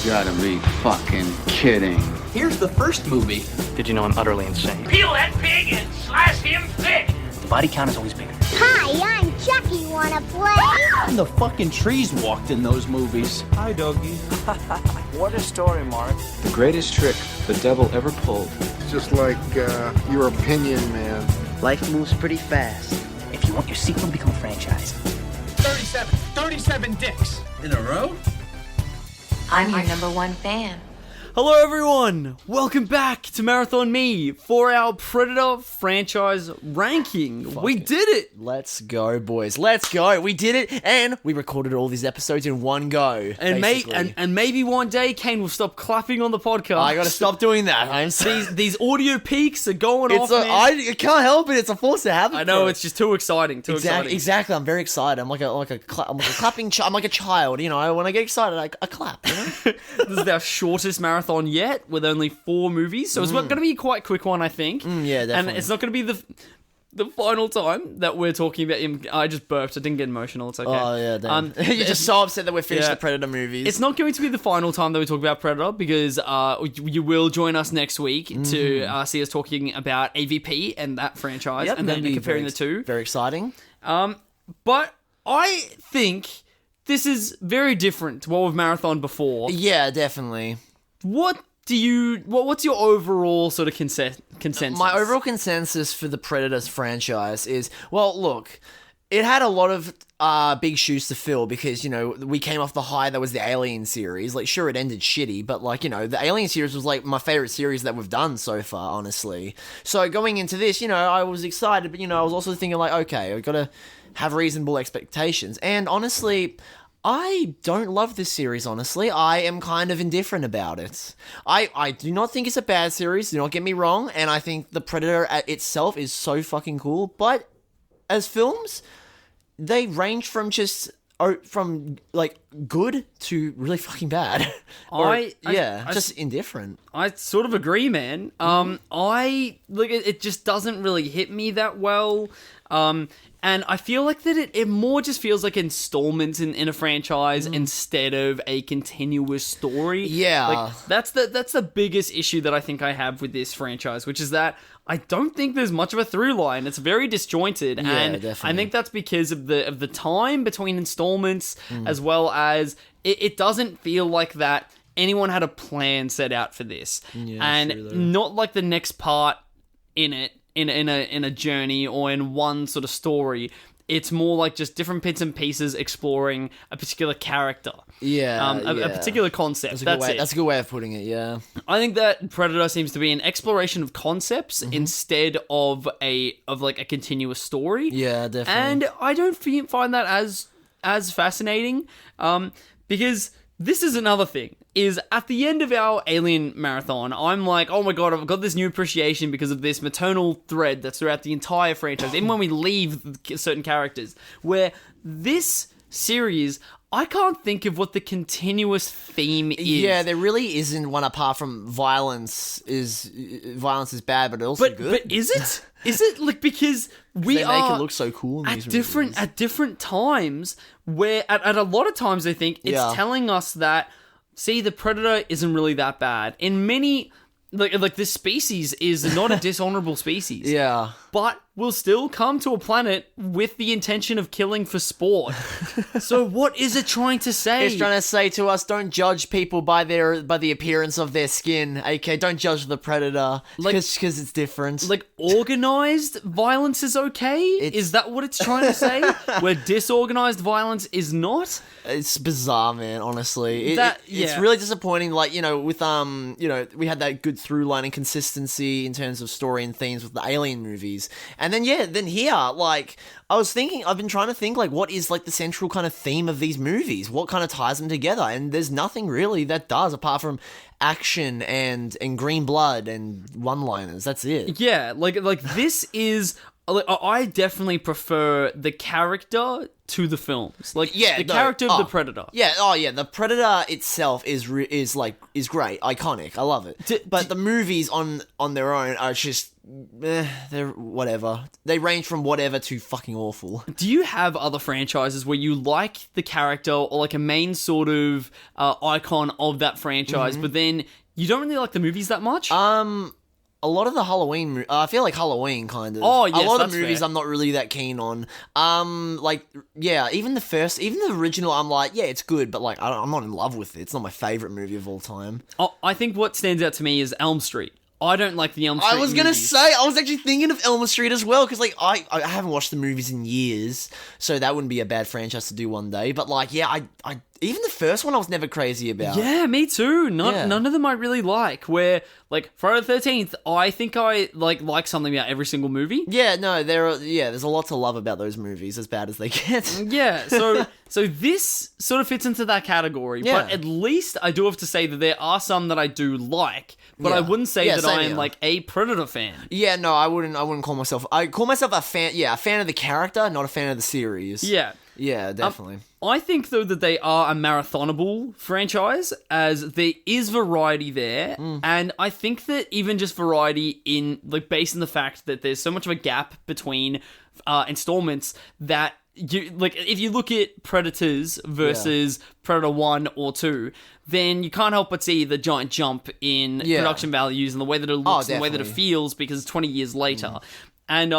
Gotta be fucking kidding. Here's the first movie. Did you know I'm utterly insane? Peel that pig and slice him thick. The body count is always bigger. Hi, I'm Chucky. Wanna play? The fucking trees walked in those movies. Hi, doggy. What a story, Mark. The greatest trick the devil ever pulled. It's just like your opinion, man. Life moves pretty fast. If you want your sequel to become a franchise. 37 dicks. In a row? I'm your number one fan. Hello everyone! Welcome back to Marathon Me for our Predator franchise ranking. We did it! Let's go, boys. Let's go. We did it, and we recorded all these episodes in one go. And maybe one day Kane will stop clapping on the podcast. I gotta stop doing that. I'm these audio peaks are going off, man. I can't help it. It's a force to habit. I know, it's just too exciting. Exactly. I'm very excited. I'm like a clapping. I'm like a child. You know, when I get excited, I clap. You know? This is our shortest marathon yet, with only 4 movies, so it's going to be quite a quick one, I think. Yeah, definitely. And it's not going to be the final time that we're talking about him. I just burped. I didn't get emotional. It's okay. Oh yeah, damn. You're just so upset that we're finished the Predator movies. It's not going to be the final time that we talk about Predator, because you will join us next week to see us talking about AVP and that franchise, and then comparing the two. Very exciting. But I think this is very different to what we've marathoned before. Yeah, definitely. What's your overall sort of consensus? My overall consensus for the Predators franchise is, well, look, it had a lot of big shoes to fill because, you know, we came off the high that was the Alien series. Like, sure, it ended shitty, but, like, you know, the Alien series was, like, my favorite series that we've done so far, honestly. So going into this, you know, I was excited, but, you know, I was also thinking, like, okay, I've got to have reasonable expectations. And honestly, I don't love this series, honestly. I am kind of indifferent about it. I do not think it's a bad series, do not get me wrong, and I think The Predator itself is so fucking cool, but as films, they range from just like good to really fucking bad. Just indifferent. I sort of agree, man. It just doesn't really hit me that well. And I feel like that it more just feels like installments in a franchise instead of a continuous story. Yeah. Like, that's the biggest issue that I think I have with this franchise, which is that I don't think there's much of a through line. It's very disjointed, and definitely. I think that's because of the time between installments, as well as it doesn't feel like that anyone had a plan set out for this, and not like the next part in it. In a journey or in one sort of story, it's more like just different bits and pieces exploring a particular character. A particular concept. That's a good way of putting it. Yeah, I think that Predator seems to be an exploration of concepts instead of a continuous story. Yeah, definitely. And I don't find that as fascinating, because this is another thing. Is at the end of our Alien marathon, I'm like, oh my god, I've got this new appreciation because of this maternal thread that's throughout the entire franchise, even when we leave certain characters, where this series, I can't think of what the continuous theme is. Yeah, there really isn't one apart from violence is bad, but also good. But is it? Is it? Like, because we they make it look so cool in these movies. At different times, where at a lot of times I think it's telling us that, see, the Predator isn't really that bad. In many, like this species is not a dishonorable species. Yeah. But will still come to a planet with the intention of killing for sport. So what is it trying to say? It's trying to say to us, don't judge people by the appearance of their skin. Okay, don't judge the Predator because it's different. Like, organized violence is okay? Is that what it's trying to say? Where disorganized violence is not? It's bizarre, man, honestly. It's really disappointing. Like, you know, with we had that good through line and consistency in terms of story and themes with the Alien movies. And then here, like, I've been trying to think, like, what is, like, the central kind of theme of these movies? What kind of ties them together? And there's nothing really that does, apart from action and green blood and one-liners. That's it. Yeah, like this is I definitely prefer the character to the films. Like, the character of the Predator. Yeah, the Predator itself is great, iconic. I love it. But the movies on their own are just they're whatever. They range from whatever to fucking awful. Do you have other franchises where you like the character or like a main sort of icon of that franchise, but then you don't really like the movies that much? A lot of the Halloween, I feel like Halloween kind of. Oh, yes, a lot of that's movies fair. I'm not really that keen on. Even the original, I'm like, yeah, it's good, but like, I'm not in love with it. It's not my favorite movie of all time. Oh, I think what stands out to me is Elm Street. I don't like the Elm Street I was gonna movies. say, I was actually thinking of Elm Street as well, because like I haven't watched the movies in years, so that wouldn't be a bad franchise to do one day. But like, yeah, I even the first one I was never crazy about. Yeah, me too. None of them I really like. Where like Friday the 13th, I think I like something about every single movie. Yeah, no, there's a lot to love about those movies, as bad as they get. Yeah, so this sort of fits into that category. Yeah. But at least I do have to say that there are some that I do like, but I wouldn't say that I am like a Predator fan. Yeah, no, I wouldn't call myself. I call myself a fan. Yeah, a fan of the character, not a fan of the series. Yeah. Yeah, definitely. I think, though, that they are a marathonable franchise, as there is variety there, and I think that even just variety based on the fact that there's so much of a gap between installments that if you look at Predators versus Predator 1 or 2, then you can't help but see the giant jump in production values and the way that it looks and the way that it feels because it's 20 years later. And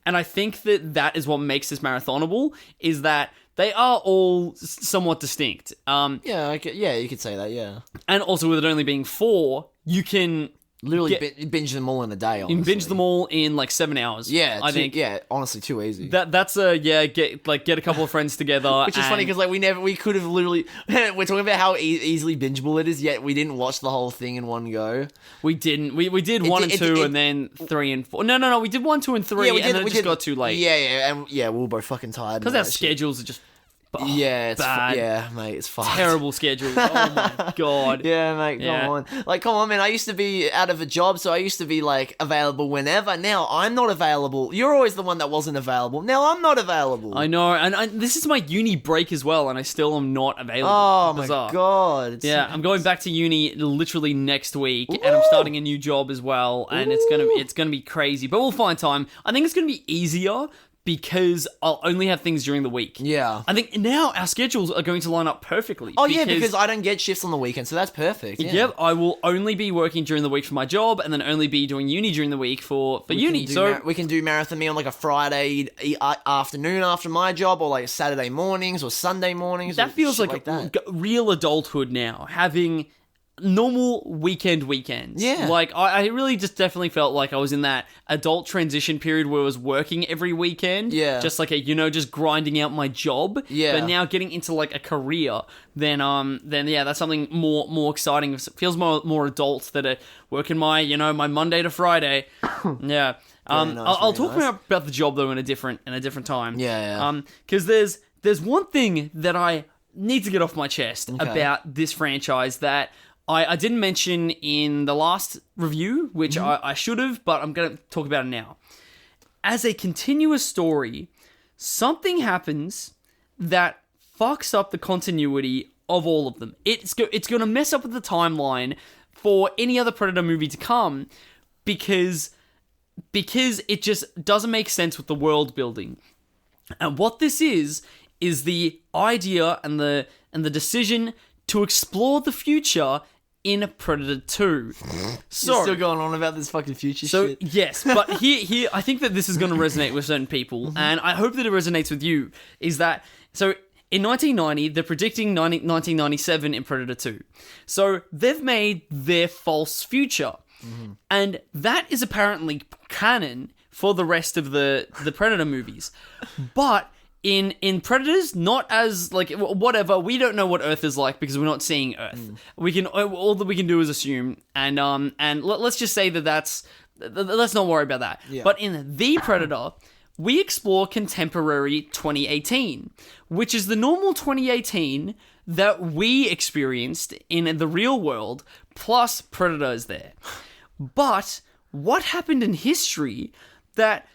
I think that is what makes this marathonable, is that they are all somewhat distinct. You could say that, yeah. And also with it only being 4, you can literally binge them all in a day, honestly. You can binge them all in like 7 hours. Yeah, I think. Yeah, honestly, too easy. That's get a couple of friends together. Which is funny because like we could have literally we're talking about how easily bingeable it is, yet we didn't watch the whole thing in one go. We didn't. We did 1 and 2 and then 3 and 4. No. We did 1, 2, and 3 and then it just got too late. We were both fucking tired because our schedules are just. It's bad. Mate, it's fucked. Terrible schedules. Oh my god. Yeah, mate, come on, man. I used to be out of a job, so I used to be like available whenever. Now I'm not available. You're always the one that wasn't available. Now I'm not available. I know, and this is my uni break as well, and I still am not available. Oh Bizarre. my god. I'm going back to uni literally next week, and I'm starting a new job as well, and it's gonna be crazy, but we'll find time. I think it's gonna be easier because I'll only have things during the week. Yeah. I think now our schedules are going to line up perfectly. Oh, because I don't get shifts on the weekend, so that's perfect. Yeah. Yep, I will only be working during the week for my job, and then only be doing uni during the week for uni. So we can do Marathon Me on like a Friday afternoon after my job, or like Saturday mornings or Sunday mornings. That feels like real adulthood now, having normal weekends. Yeah. Like, I really just definitely felt like I was in that adult transition period where I was working every weekend. Yeah. Just like just grinding out my job. Yeah. But now getting into like a career, then that's something more exciting. It feels more adult that I work in my Monday to Friday. Yeah. I'll talk about the job though in a different time. Yeah. Because there's one thing that I need to get off my chest about this franchise that I didn't mention in the last review, which I should have, but I'm going to talk about it now. As a continuous story, something happens that fucks up the continuity of all of them. It's going to mess up with the timeline for any other Predator movie to come because it just doesn't make sense with the world building. And what this is the idea and the decision to explore the future in Predator 2. You're still going on about this fucking future shit. Yes, but here I think that this is going to resonate with certain people, and I hope that it resonates with you, is that, so in 1990, they're predicting 1997 in Predator 2. So they've made their false future, and that is apparently canon for the rest of the Predator movies. But in Predators, not as like whatever. We don't know what Earth is like because we're not seeing Earth. All that we can do is assume, and let's just say let's not worry about that. Yeah. But in The Predator, we explore contemporary 2018, which is the normal 2018 that we experienced in the real world, plus Predator is there. But what happened in history that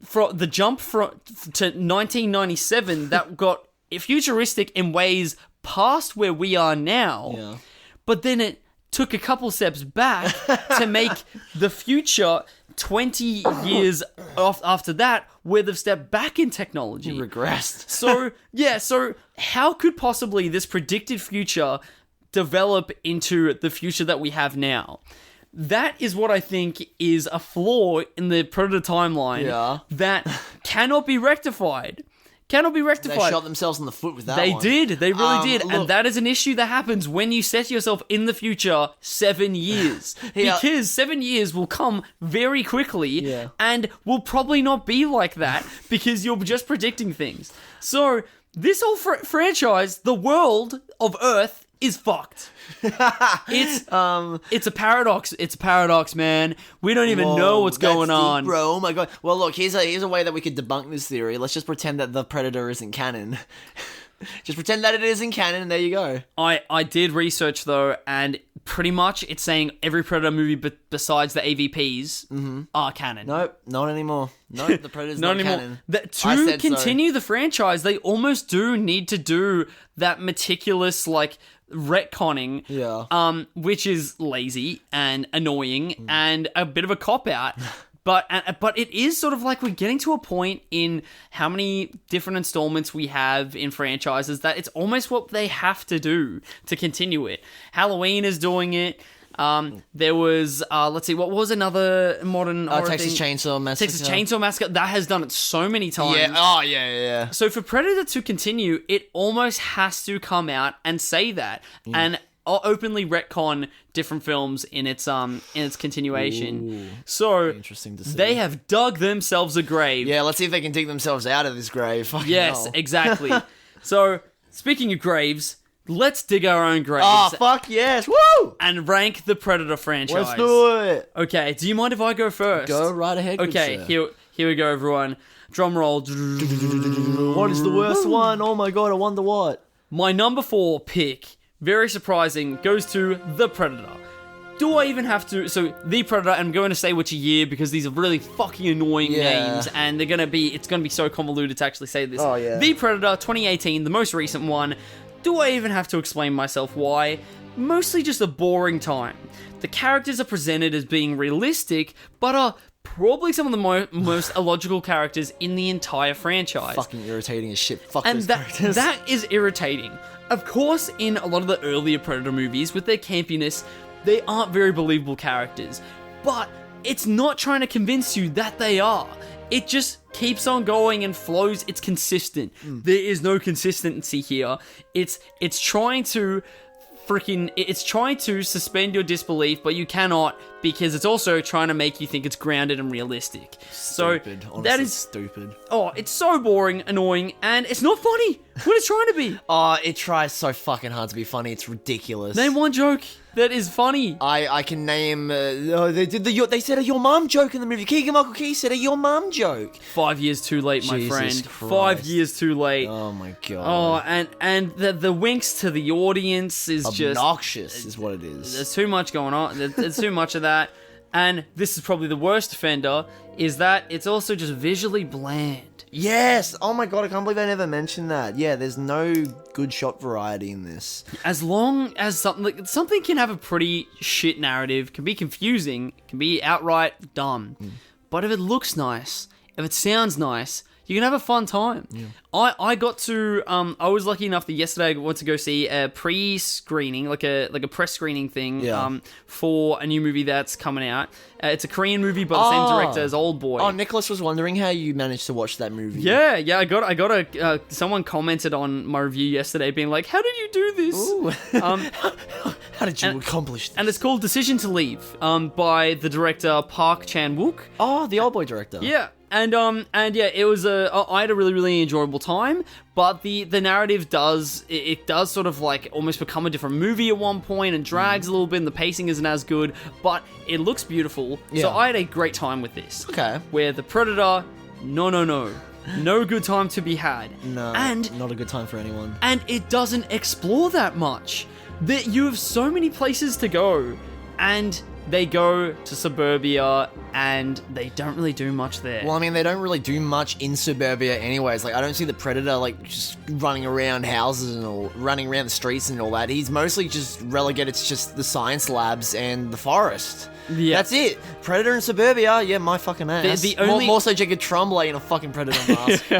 from the jump to 1997 that got futuristic in ways past where we are now, but then it took a couple steps back to make the future 20 years after that where they've stepped back in technology. You regressed. So how could possibly this predicted future develop into the future that we have now? That is what I think is a flaw in the Predator timeline that cannot be rectified. They shot themselves in the foot with that one. They really did. Look, and that is an issue that happens when you set yourself in the future 7 years. Because 7 years will come very quickly and will probably not be like that because you're just predicting things. So, this whole franchise, the world of Earth, is fucked. It's a paradox. It's a paradox, man. We don't even know what's going on. Deep, bro. Oh my god. Well, look, here's a way that we could debunk this theory. Let's just pretend that the Predator isn't canon. Just pretend that it isn't canon, and there you go. I did research, though, and pretty much it's saying every Predator movie besides the AVPs are canon. Nope, not anymore. Nope, the Predator's not canon. To continue the franchise, they almost do need to do that meticulous, like, retconning, which is lazy and annoying and a bit of a cop-out. But it is sort of like we're getting to a point in how many different installments we have in franchises that it's almost what they have to do to continue it. Halloween is doing it. There was, let's see, what was another modern horror Texas thing? Chainsaw Massacre. Texas Chainsaw Massacre, that has done it so many times. Yeah. So for Predator to continue, it almost has to come out and say that. And openly retcon different films in its continuation. Ooh, so interesting to see. They have dug themselves a grave. Yeah, let's see if they can dig themselves out of this grave. Fucking yes, hell. Exactly. So, speaking of graves, let's dig our own graves. Oh, fuck yes. Woo! And rank the Predator franchise. Let's do it. Okay, do you mind if I go first? Go right ahead. Okay, here we go, everyone. Drum roll. What is the worst one? Oh my god, I wonder what. My number 4 pick, very surprising, goes to The Predator. Do I even have to... So, The Predator, I'm going to say which year because these are really fucking annoying names and it's going to be so convoluted to actually say this. Oh, yeah. The Predator, 2018, the most recent one. Do I even have to explain myself why? Mostly just a boring time. The characters are presented as being realistic, but are probably some of the most illogical characters in the entire franchise. Fucking irritating as shit. Fuck and those characters. that is irritating. Of course, in a lot of the earlier Predator movies, with their campiness, they aren't very believable characters. But it's not trying to convince you that they are. It just keeps on going and flows. It's consistent. There is no consistency here. It's trying to suspend your disbelief, but you cannot because it's also trying to make you think it's grounded and realistic. Stupid. So honestly, that is stupid. Oh, it's so boring, annoying, and it's not funny. What it's trying to be. Oh, it tries so fucking hard to be funny. It's ridiculous. Name one joke that is funny. I can name. They said a your mom joke in the movie. Keegan-Michael Key said a your mom joke. 5 years too late, my Jesus friend. Christ. 5 years too late. Oh my god. Oh, and the winks to the audience is just obnoxious, is what it is. There's too much going on. There's too much of that. And this is probably the worst offender, is that it's also just visually bland. Yes! Oh my god, I can't believe I never mentioned that. Yeah, there's no good shot variety in this. As long as something can have a pretty shit narrative, can be confusing, can be outright dumb. But if it looks nice, if it sounds nice, you can have a fun time. Yeah. I got to I was lucky enough that yesterday I went to go see a pre-screening, like a press screening thing for a new movie that's coming out. It's a Korean movie by the same director as Old Boy. Oh, Nicholas was wondering how you managed to watch that movie. Yeah, I got a someone commented on my review yesterday being like, "How did you do this?" Ooh. How did you accomplish this? And it's called Decision to Leave by the director Park Chan-wook. Oh, the Old Boy director. Yeah. And yeah, it was I had a really, really enjoyable time, but the narrative does sort of like almost become a different movie at one point and drags a little bit and the pacing isn't as good, but it looks beautiful. Yeah. So I had a great time with this. Okay. Where the Predator, no good time to be had. No, and not a good time for anyone. And it doesn't explore that much. That you have so many places to go, and they go to suburbia and they don't really do much there. Well, I mean, they don't really do much in suburbia anyways. Like, I don't see the Predator, like, just running around houses and all, running around the streets and all that. He's mostly just relegated to just the science labs and the forest. Yeah. That's it. Predator in suburbia, yeah, my fucking ass. The only... more so Jacob Tremblay in a fucking Predator mask.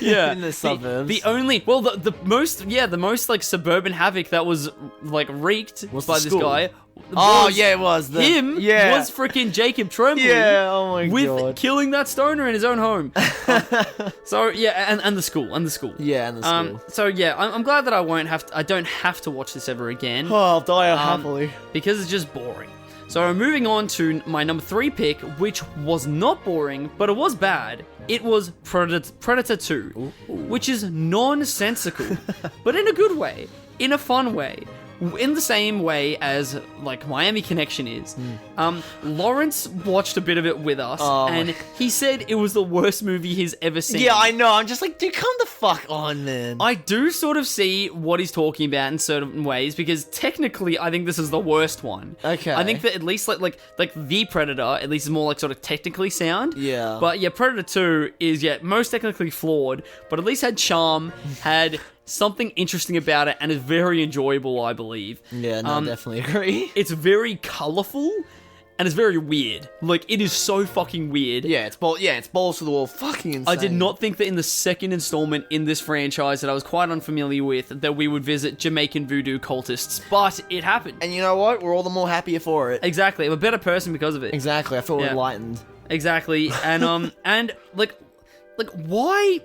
Yeah. In the suburbs. The only... Well, the most, like, suburban havoc that was, like, wreaked by this guy... Oh, yeah, it was. Was freaking Jacob Tremblay. Yeah, oh my with God. killing that stoner in his own home. So, yeah, and the school. Yeah, and the school. So, yeah, I'm glad that I don't have to watch this ever again. Oh, I'll die happily. Because it's just boring. So, moving on to my number 3 pick, which was not boring, but it was bad. It was Predator 2, which is nonsensical, but in a good way, in a fun way. In the same way as, like, Miami Connection is. Lawrence watched a bit of it with us, and he said it was the worst movie he's ever seen. Yeah, I know. I'm just like, dude, come the fuck on, man. I do sort of see what he's talking about in certain ways, because technically, I think this is the worst one. Okay. I think that at least, like The Predator, at least is more, like, sort of technically sound. Yeah. But, yeah, Predator 2 is, most technically flawed, but at least had charm, had... something interesting about it, and is very enjoyable, I believe. Yeah, no, definitely agree. It's very colourful, and it's very weird. Like, it is so fucking weird. Yeah, it's balls to the wall, fucking insane. I did not think that in the second installment in this franchise that I was quite unfamiliar with, that we would visit Jamaican voodoo cultists, but it happened. And you know what? We're all the more happier for it. Exactly. I'm a better person because of it. Exactly. I feel enlightened. Exactly. And, and, like, why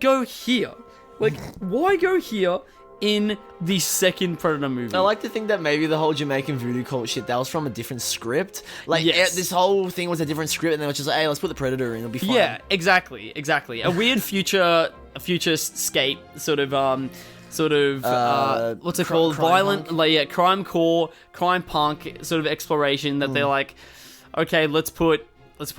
go here? Like, why go here in the second Predator movie? I like to think that maybe the whole Jamaican voodoo cult shit, that was from a different script. Like, Yes. this whole thing was a different script, and they were just like, hey, let's put the Predator in, it'll be fun. Yeah, exactly. A weird future-scape sort of, what's it called? Violent, punk? Crime core, crime punk sort of exploration that they're like, okay, let's put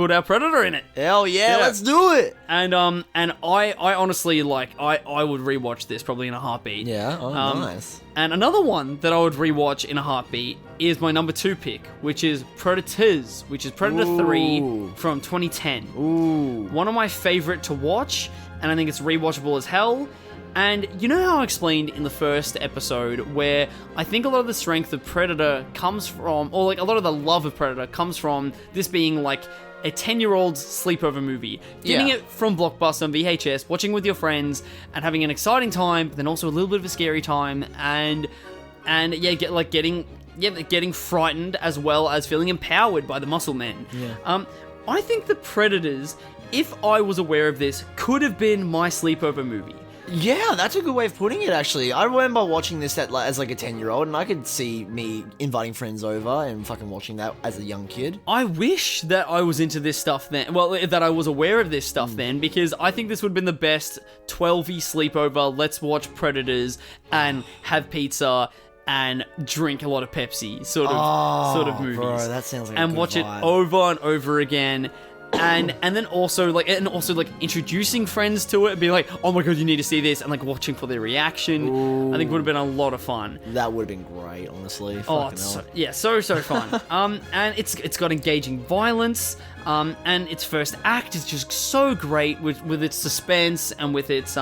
our Predator in it. Hell yeah, let's do it. And I honestly, like, I would rewatch this probably in a heartbeat. Yeah, nice. And another one that I would rewatch in a heartbeat is my number 2 pick, which is Predators, which is Predator 3 from 2010. Ooh. One of my favorite to watch, and I think it's rewatchable as hell. And you know how I explained in the first episode where I think a lot of the strength of Predator comes from, or like a lot of the love of Predator comes from this being like a 10-year-old's sleepover movie. Getting it from Blockbuster and VHS, watching with your friends, and having an exciting time, but then also a little bit of a scary time, and getting frightened as well as feeling empowered by the muscle men. Yeah. I think the Predators, if I was aware of this, could have been my sleepover movie. Yeah, that's a good way of putting it, actually. I remember watching this as like a 10-year-old, and I could see me inviting friends over and fucking watching that as a young kid. I wish that I was into this stuff then. Well, that I was aware of this stuff then, because I think this would have been the best 12-y sleepover, let's watch Predators and have pizza and drink a lot of Pepsi sort of movies. Bro, that sounds like and a good watch vibe. it over and over again. And then also like introducing friends to it and being like, oh my god, you need to see this, and like watching for their reaction. Ooh. I think would have been a lot of fun. That would have been great, honestly. Oh, so fun. And it's got engaging violence. And its first act is just so great with its suspense and with its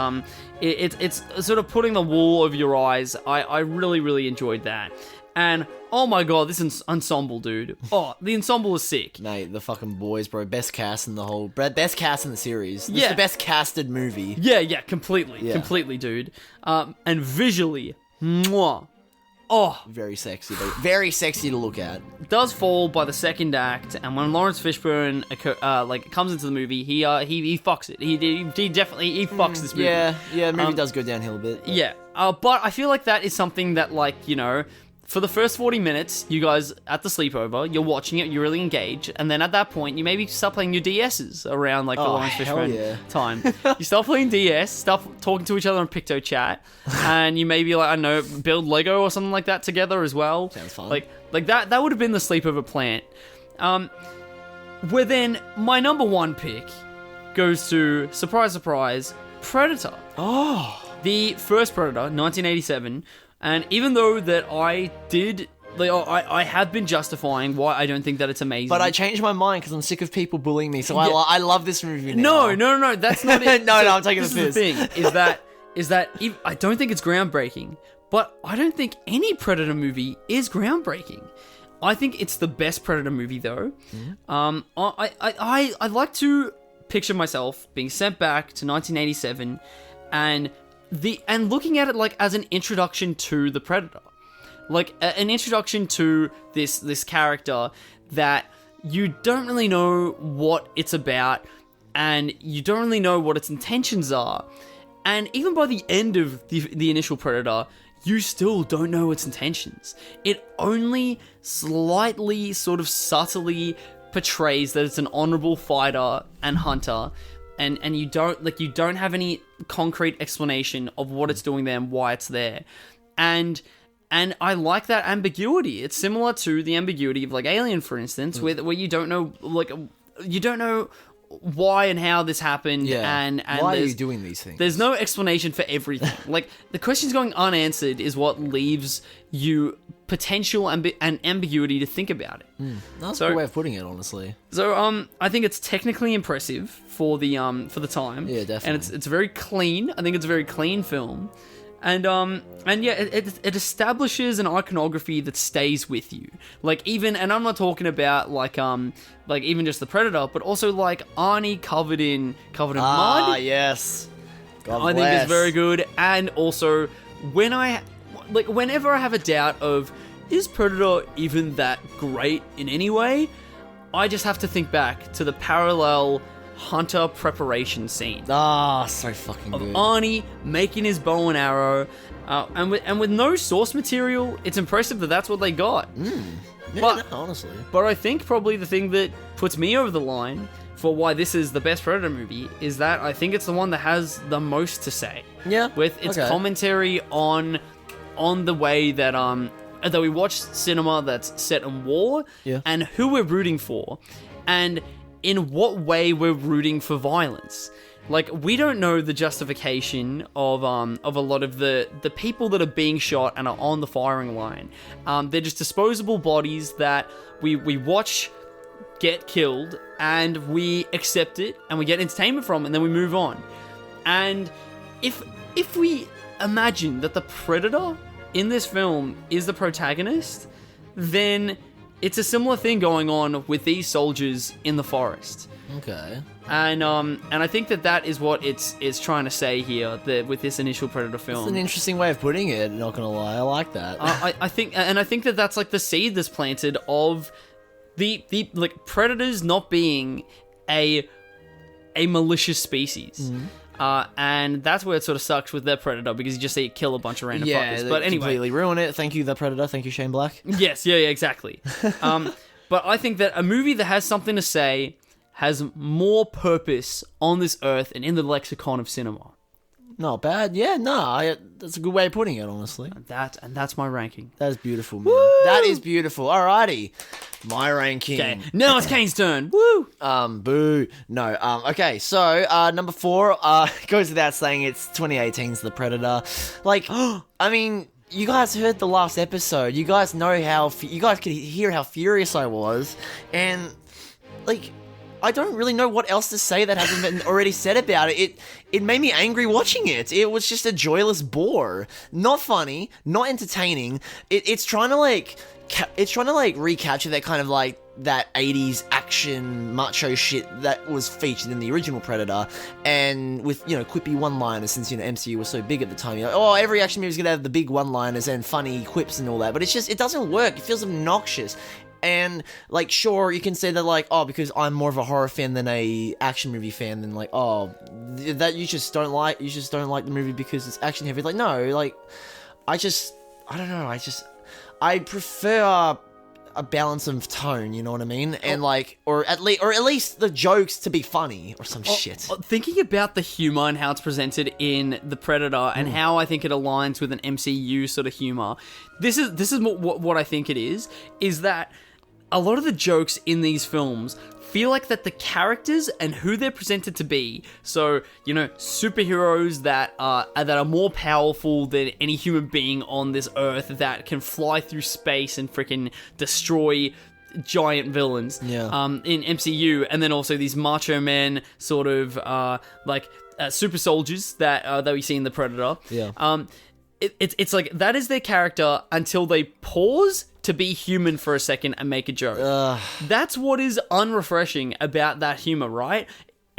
it's sort of putting the wool over your eyes. I really, really enjoyed that. And oh my god, this ensemble, dude. Oh, the ensemble is sick. Mate, the fucking boys, bro. Best cast in the series. This is the best casted movie. Yeah, completely, dude. And visually, mwah. Oh, very sexy to look at. Does fall by the second act, and when Lawrence Fishburne comes into the movie, he fucks it. He definitely fucks this movie. Yeah, the movie does go downhill a bit. But. Yeah, but I feel like that is something that, like, you know, for the first 40 minutes, you guys at the sleepover, you're watching it, you really engage, and then at that point, you maybe start playing your DSs around like the Lawrence Fishburne time. You start playing DS, start talking to each other on Picto Chat, and you maybe, like, I don't know, build Lego or something like that together as well. Sounds fun. Like that would have been the sleepover plan. Where then my number 1 pick goes to, surprise, surprise, Predator. Oh. The first Predator, 1987. And even though that I did I have been justifying why I don't think that it's amazing. But I changed my mind because I'm sick of people bullying me, so I love this movie now. No, that's not it. No, I'm taking the piss. The thing is that I don't think it's groundbreaking, but I don't think any Predator movie is groundbreaking. I think it's the best Predator movie, though. I like to picture myself being sent back to 1987 and looking at it like as an introduction to the Predator, like an introduction to this character that you don't really know what it's about and you don't really know what its intentions are, and even by the end of the initial Predator, you still don't know its intentions. It only slightly, sort of subtly portrays that it's an honorable fighter and hunter, and you don't have any concrete explanation of what it's doing there and why it's there. And I like that ambiguity. It's similar to the ambiguity of like Alien, for instance, where you don't know why and how this happened, and why are you doing these things? There's no explanation for everything. Like, the questions going unanswered is what leaves you potential and ambiguity to think about it. That's a good way of putting it, honestly. So I think it's technically impressive for the time. Yeah, definitely. And it's very clean. I think it's a very clean film. And yeah, it establishes an iconography that stays with you. Like, even, and I'm not talking about like even just the Predator, but also like Arnie covered in mud. Ah, yes. I think is very good. And also, whenever I have a doubt of, is Predator even that great in any way, I just have to think back to the parallel hunter preparation scene. Ah, so fucking of good. Arnie making his bow and arrow, and with no source material, it's impressive that that's what they got. Yeah, honestly. But I think probably the thing that puts me over the line for why this is the best Predator movie is that I think it's the one that has the most to say. Yeah. With its commentary on the way that we watch cinema that's set in war, and who we're rooting for, and in what way we're rooting for violence. Like, we don't know the justification of a lot of the people that are being shot and are on the firing line. They're just disposable bodies that we watch get killed, and we accept it, and we get entertainment from it, and then we move on. And if we imagine that the Predator in this film is the protagonist, then it's a similar thing going on with these soldiers in the forest. Okay. And I think that is what it's trying to say here with this initial Predator film. It's an interesting way of putting it, not gonna lie. I like that. I think that that's like the seed that's planted of the like Predators not being a malicious species. And that's where it sort of sucks with their Predator, because you just see it kill a bunch of random fuckers. But anyway, completely ruin it. Thank you, the Predator. Thank you, Shane Black. Yes, yeah, exactly. But I think that a movie that has something to say has more purpose on this earth and in the lexicon of cinema. Not bad. Yeah, no, that's a good way of putting it, honestly. And that's my ranking. That is beautiful, man. That is beautiful. Alrighty. My ranking. Okay, now it's Kane's turn. Woo! Boo. No, okay, so, number 4, goes without saying, it's 2018's The Predator. Like, I mean, you guys heard the last episode. You guys know you guys could hear how furious I was, and, like, I don't really know what else to say that hasn't been already said about it. It made me angry watching it. It was just a joyless bore. Not funny, not entertaining. It's trying to recapture that kind of like that 80s action macho shit that was featured in the original Predator, and with, quippy one-liners, since, MCU was so big at the time. You're like, oh, every action movie's gonna have the big one-liners and funny quips and all that, but it doesn't work. It feels obnoxious. And, like, sure, you can say that, like, oh, because I'm more of a horror fan than a action movie fan, then, like, oh, that you just don't like the movie because it's action heavy. Like, no, like, I don't know, I prefer a balance of tone, you know what I mean? And, like, or at least the jokes to be funny, or some shit. Thinking about the humor and how it's presented in The Predator, and how I think it aligns with an MCU sort of humor, this is what I think it is that a lot of the jokes in these films feel like that the characters and who they're presented to be, so, you know, superheroes that are more powerful than any human being on this earth, that can fly through space and freaking destroy giant villains in MCU, and then also these macho men sort of super soldiers that we see in the Predator. It's like that is their character until they pause to be human for a second and make a joke. That's what is unrefreshing about that humor, right?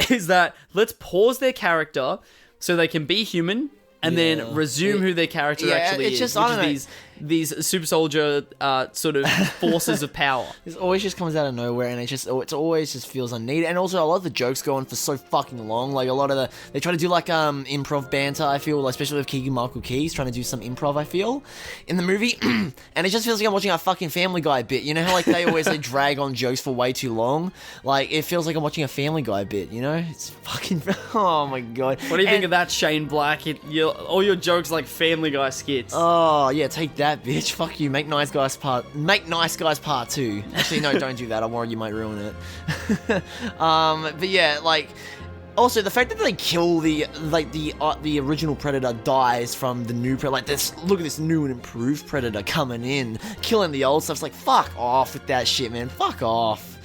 Is that let's pause their character so they can be human and then resume who their character actually is, just, which is these super soldier sort of forces of power. It always just comes out of nowhere, and it always just feels unneeded. And also, a lot of the jokes go on for so fucking long. Like, a lot of they try to do like improv banter, I feel, like, especially with Keegan-Michael Key trying to do some improv, I feel, in the movie. And it just feels like I'm watching a fucking Family Guy bit. You know how, like, they always drag on jokes for way too long? Like, it feels like I'm watching a Family Guy bit, you know? It's fucking... Oh, my God. What do you think of that, Shane Black? All your jokes like Family Guy skits. Oh, yeah, take that, bitch. Fuck you. Make Nice Guys Part 2. Actually, no, don't do that. I'm worried you might ruin it. But yeah, like, also the fact that they kill the original Predator dies from the new Predator. Like, look at this new and improved Predator coming in, killing the old stuff. It's like, fuck off with that shit, man. Fuck off.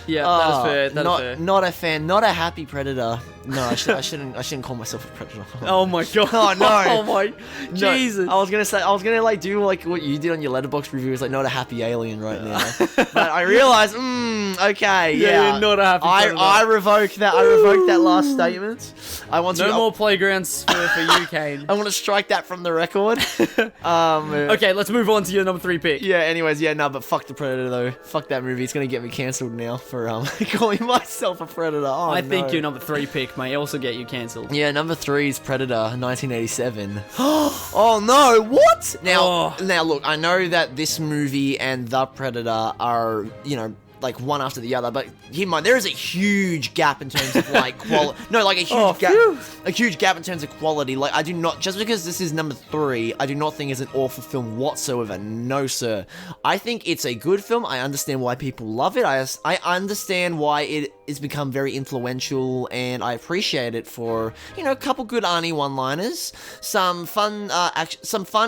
Yeah, that is fair. That is fair. Not a fan. Not a happy Predator. No, I shouldn't call myself a Predator. Oh my God. Oh no. Oh my Jesus. I was gonna like do like what you did on your Letterboxd review, is like not a happy alien right now. But I realized, okay, yeah, you're not a happy Predator. I revoke that last statement. I want no more playgrounds for you, Kane. I want to strike that from the record. Okay, let's move on to your number 3 pick. Yeah. Anyways, but fuck the Predator though. Fuck that movie. It's gonna get me cancelled now for calling myself a Predator. Oh, I think your number 3 pick may also get you cancelled. Yeah, number 3 is Predator, 1987. Oh no, what? Now look, I know that this movie and The Predator are, you know, like one after the other, but keep in mind there is a huge gap in terms of like quality. No, like a huge gap in terms of quality. Like, I do not, just because this is number 3, I do not think it's an awful film whatsoever. No, sir. I think it's a good film. I understand why people love it. I understand why it has become very influential, and I appreciate it for, you know, a couple good Arnie one-liners, some fun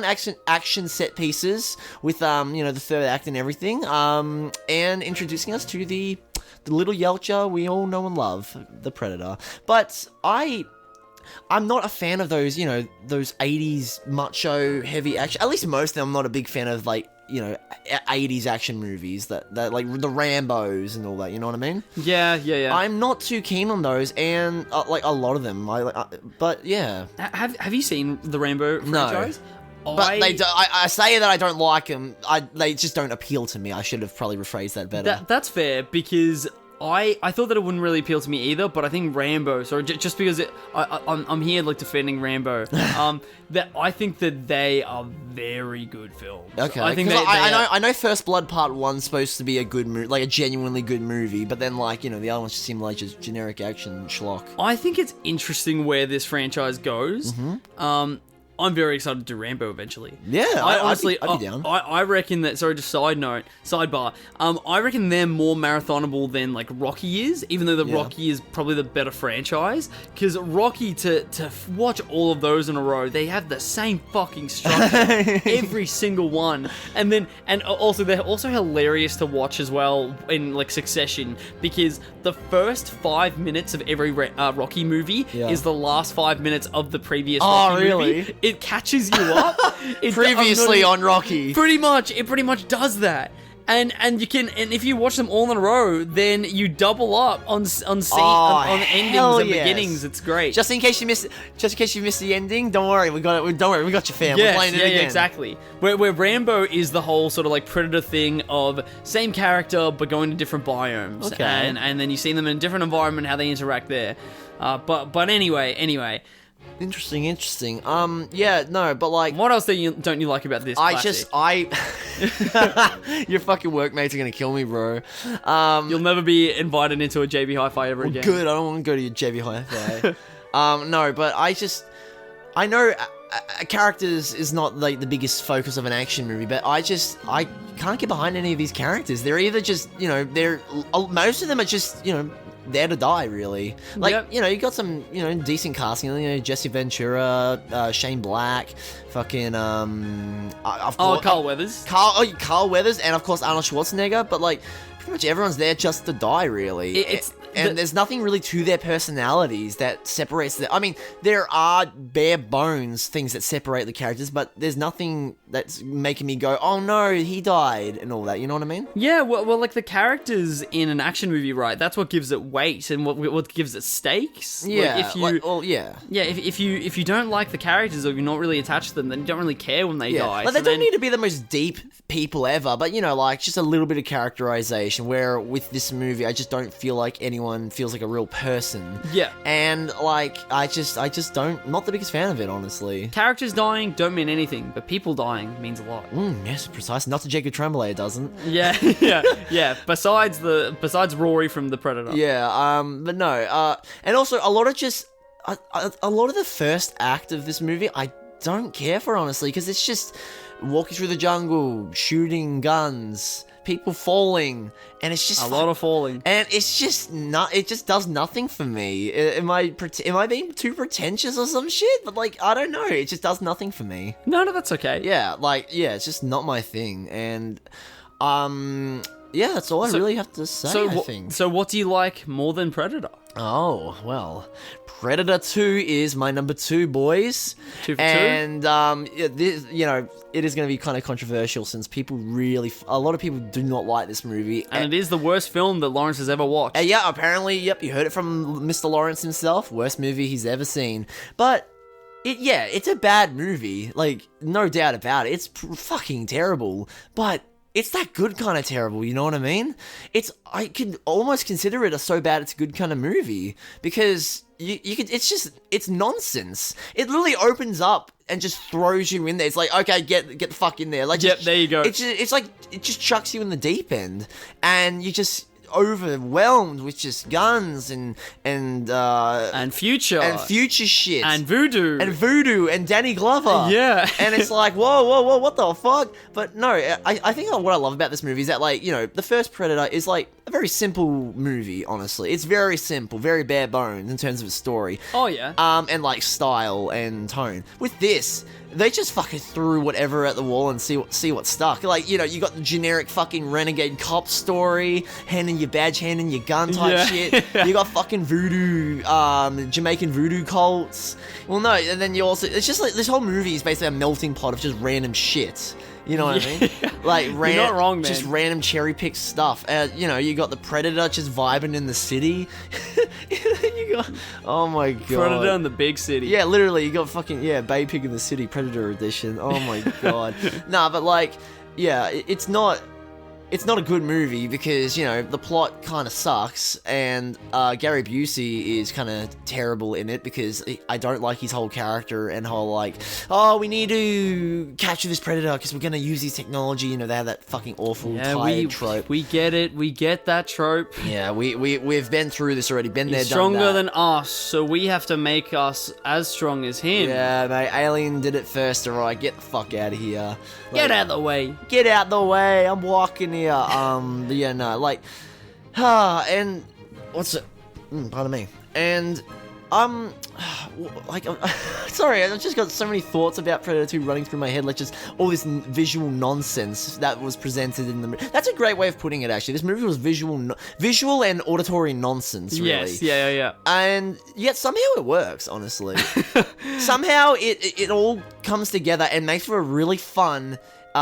action set pieces with you know, the third act and everything, and introducing us to the little Yelcher we all know and love, the Predator. But I'm not a fan of those, you know, those 80s macho heavy action. At least most of them. I'm not a big fan of, like, you know, 80s action movies that like the Rambos and all that, you know what I mean? Yeah. I'm not too keen on those, and like a lot of them. But yeah. Have you seen the Rambo franchise? No. But I say that I don't like them. They just don't appeal to me. I should have probably rephrased that better. That's fair, because I thought that it wouldn't really appeal to me either, but I think Rambo, just because I'm here like defending Rambo, that I think that they are very good films. Okay, I think I know First Blood Part 1's supposed to be a good movie, like a genuinely good movie, but then, like, you know, the other ones just seem like just generic action schlock. I think it's interesting where this franchise goes. Mm-hmm. I'm very excited to do Rambo eventually. Yeah, I'd be down. I reckon that, sorry, just sidebar, I reckon they're more marathonable than, like, Rocky is, even though Rocky is probably the better franchise, because Rocky, to watch all of those in a row, they have the same fucking structure, every single one, and also they're also hilarious to watch as well in, like, succession, because the first 5 minutes of every Rocky movie is the last 5 minutes of the previous Rocky movie. It catches you up. Previously on Rocky. Pretty much. It pretty much does that. And you can, and if you watch them all in a row, then you double up on endings and beginnings. It's great. Just in case you missed the ending, don't worry, we got it. Don't worry, we got your fam. We're playing it again. Yeah, exactly. Where Rambo is the whole sort of like Predator thing of same character but going to different biomes, okay, and then you see them in a different environment, how they interact there. But anyway. Interesting. Yeah, no, but like, what else don't you like about this? Your fucking workmates are gonna kill me, bro. You'll never be invited into a JB Hi-Fi ever again. Good, I don't want to go to your JB Hi-Fi. No, but I know characters is not like the biggest focus of an action movie, but I can't get behind any of these characters. They're either just, most of them are just, there to die, really. Like, you got some, decent casting, Jesse Ventura, Shane Black, fucking, Carl Weathers. Carl Weathers, and of course Arnold Schwarzenegger, but like, pretty much everyone's there just to die, really. There's nothing really to their personalities that separates them. I mean, there are bare bones things that separate the characters, but there's nothing that's making me go, oh no, he died, and all that, you know what I mean? Yeah, well, like the characters in an action movie, right? That's what gives it weight and what gives it stakes. Yeah, if you don't like the characters or you're not really attached to them, then you don't really care when they die. Like, they don't need to be the most deep people ever, but just a little bit of characterization, where with this movie, I just don't feel like anyone feels like a real person. Yeah. And, like, I just don't, not the biggest fan of it, honestly. Characters dying don't mean anything, but people dying means a lot. Yes, precisely. Not to Jacob Tremblay, it doesn't. Yeah. Besides Rory from The Predator. Yeah, but no. And also, a lot of the first act of this movie, I don't care for, honestly, because it's just walking through the jungle, shooting guns, people falling, and it's just a lot of falling, and it's just not. It just does nothing for me. Am I being too pretentious or some shit? But like, I don't know. It just does nothing for me. No, that's okay. Yeah, it's just not my thing, and yeah, that's all I really have to say. I think. So, what do you like more than Predator? Oh, well, Predator 2 is my number 2, boys. 2 for 2? And, this, it is going to be kind of controversial since a lot of people do not like this movie. And it is the worst film that Lawrence has ever watched. Yeah, apparently, you heard it from Mr. Lawrence himself. Worst movie he's ever seen. But, it's a bad movie. Like, no doubt about it. It's fucking terrible. But it's that good kind of terrible, you know what I mean? I could almost consider it a so bad it's good kind of movie, because it's nonsense. It literally opens up and just throws you in there. It's like, okay, get the fuck in there. Like, there you go. It's like, it just chucks you in the deep end, and you just overwhelmed with just guns and future shit and voodoo and Danny Glover. Yeah. And it's like, whoa, what the fuck? But no, I think what I love about this movie is that, like, the first Predator is like a very simple movie, honestly. It's very simple, very bare bones in terms of its story. Oh yeah. And like style and tone. With this, they just fucking threw whatever at the wall and see what stuck. Like, you got the generic fucking renegade cop story, handing your badge, handing your gun type shit. You got fucking voodoo, Jamaican voodoo cults. Well, no, and then you also, it's just like, this whole movie is basically a melting pot of just random shit. You know what I mean? Like, you're not wrong, man. Just random cherry-picked stuff. You got the Predator just vibing in the city. Oh my god. Predator in the big city. Yeah, literally, you got fucking, Bay Pig in the City, Predator edition. Oh my god. Nah, but like, it's not a good movie because, the plot kind of sucks, and Gary Busey is kind of terrible in it because I don't like his whole character and whole, like, oh, we need to capture this predator because we're going to use his technology. They have that fucking awful tired trope. We get it. We get that trope. Yeah, we've been through this already. Been there, He's done that. stronger than us, so we have to make us as strong as him. Yeah, mate, Alien did it first, alright, get the fuck out of here. Get out the way. Get out the way, I'm walking here. And what's it? Pardon me. And sorry, I've just got so many thoughts about Predator 2 running through my head, like just all this visual nonsense that was presented in the movie. That's a great way of putting it, actually. This movie was visual and auditory nonsense, really. Yes, yeah. And yet somehow it works, honestly. Somehow it all comes together and makes for a really fun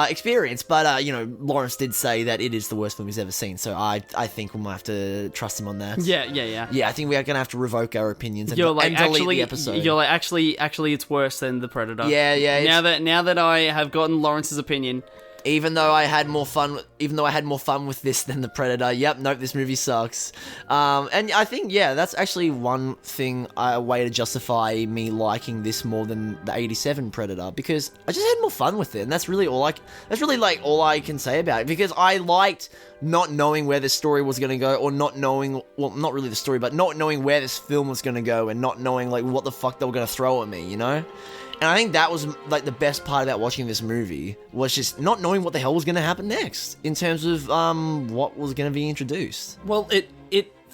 experience, but Lawrence did say that it is the worst film he's ever seen, so I think we might have to trust him on that. Yeah. Yeah, I think we are gonna have to revoke our opinions and, delete the episode. You're like, actually, it's worse than The Predator. Yeah. Now that I have gotten Lawrence's opinion, even though I had more fun, even though I had more fun with this than The Predator, yep, nope, this movie sucks. And I think, yeah, that's actually one thing, a way to justify me liking this more than the 87 Predator, because I just had more fun with it, and that's really all I can say about it, because I liked not knowing where this story was going to go, or not knowing, well, not really the story, but not knowing where this film was going to go, and not knowing, like, what the fuck they were going to throw at me, you know? And I think that was, like, the best part about watching this movie, was just not knowing what the hell was going to happen next, in terms of, what was going to be introduced. Well, it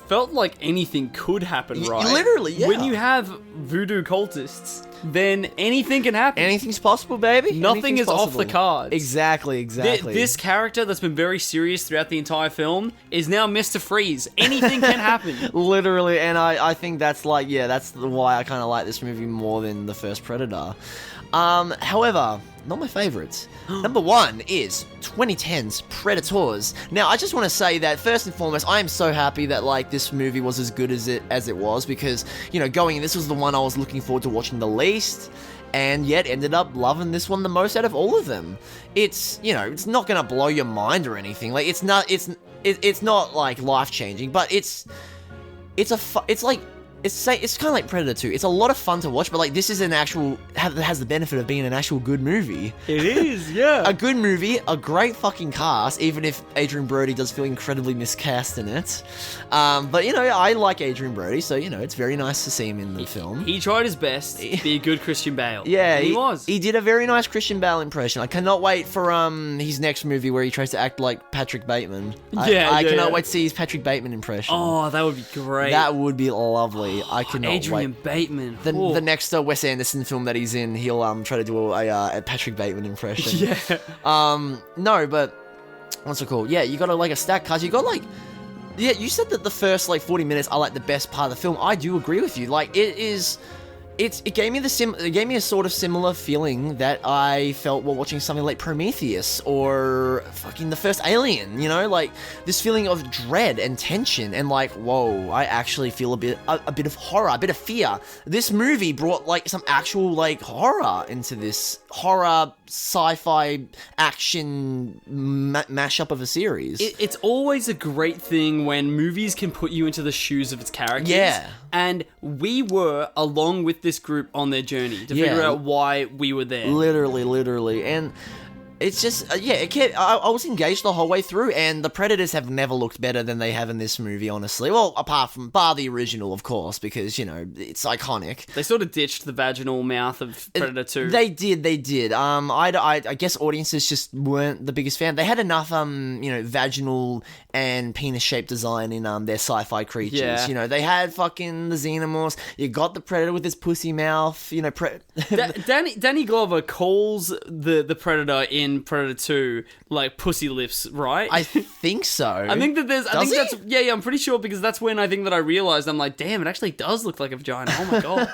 felt like anything could happen, right? Literally, yeah. When you have voodoo cultists, then anything can happen. Anything's possible, baby. Nothing is off the cards. Exactly. This character that's been very serious throughout the entire film is now Mr. Freeze. Anything can happen. Literally, and I think that's like, yeah, that's why I kind of like this movie more than the first Predator. However, not my favorites. Number one is 2010's Predators. Now, I just want to say that first and foremost, I am so happy that like this movie was as good as it was, because you know, this was the one I was looking forward to watching the least, and yet ended up loving this one the most out of all of them. It's, you know, it's not gonna blow your mind or anything. Like it's not like life changing, but it's kind of like Predator 2. It's a lot of fun to watch, but like this is has the benefit of being an actual good movie. It is, yeah. A good movie, a great fucking cast, even if Adrian Brody does feel incredibly miscast in it. But you know, I like Adrian Brody, so you know, it's very nice to see him in the film. He tried his best to be a good Christian Bale. Yeah, he was. He did a very nice Christian Bale impression. I cannot wait for his next movie where he tries to act like Patrick Bateman. I cannot wait to see his Patrick Bateman impression. Oh, that would be great. That would be lovely. I cannot Adrian wait. Bateman. The next Wes Anderson film that he's in, he'll try to do a Patrick Bateman impression. Yeah. No, but what's it called? Yeah, you got a stack cast. You got like, yeah, you said that the first like 40 minutes are like the best part of the film. I do agree with you. Like it is. It gave me a sort of similar feeling that I felt while watching something like Prometheus or fucking the first Alien, you know, like this feeling of dread and tension and like, whoa, I actually feel a bit of horror, a bit of fear. This movie brought like some actual like horror into this horror sci-fi action mashup of a series. It's always a great thing when movies can put you into the shoes of its characters. Yeah. And we were along with this group on their journey to figure out why we were there. Literally. And it's just, I was engaged the whole way through, and the Predators have never looked better than they have in this movie, honestly. Well, bar the original, of course, because, you know, it's iconic. They sort of ditched the vaginal mouth of Predator 2. They did. I guess audiences just weren't the biggest fan. They had enough, vaginal and penis-shaped design in their sci-fi creatures. Yeah. You know, they had fucking the xenomorphs. You got the Predator with his pussy mouth. You know, Danny Glover calls the Predator in Predator 2 like pussy lips, right? I think so. I think I'm pretty sure, because that's when I think that I realized, I'm like, damn, it actually does look like a vagina. Oh my god.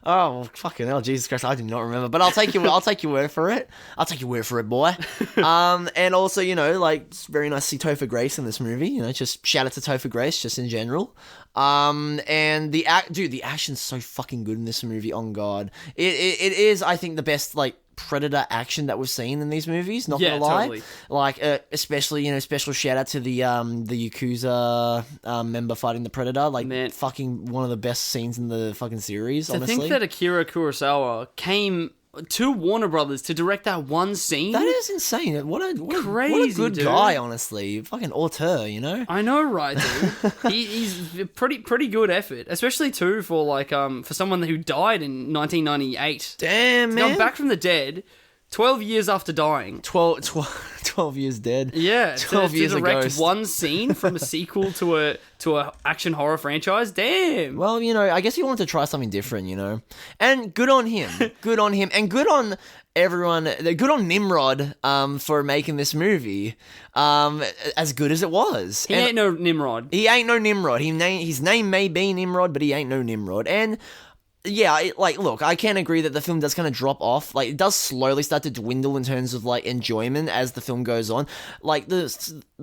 Oh fucking hell, Jesus Christ, I do not remember, but I'll take your word for it. I'll take your word for it, boy. And also, you know, like, it's very nice to see Topher Grace in this movie. You know, just shout out to Topher Grace, just in general. And the action's so fucking good in this movie. On God, it is, I think, the best like Predator action that we've seen in these movies, not gonna lie. Totally. Like, especially, you know, special shout out to the Yakuza member fighting the Predator. Like, Man. fucking one of the best scenes in the fucking series, honestly. To think that Akira Kurosawa came to Warner Brothers to direct that one scene. That is insane. What a good dude. guy, honestly. Fucking auteur, you know? I know, right, dude? He's pretty good effort, especially too for like for someone who died in 1998. Damn, man. Now, back from the dead, 12 years after dying. 12 years dead. Yeah, 12 years to direct ago. one scene from a sequel to a action horror franchise. Damn. Well, you know, I guess he wanted to try something different, you know. And good on him. Good on him. And good on everyone. Good on Nimrod for making this movie as good as it was. He ain't no Nimrod. He ain't no Nimrod. His name may be Nimrod, but he ain't no Nimrod. And yeah, look, I can agree that the film does kind of drop off. Like, it does slowly start to dwindle in terms of, like, enjoyment as the film goes on. Like, the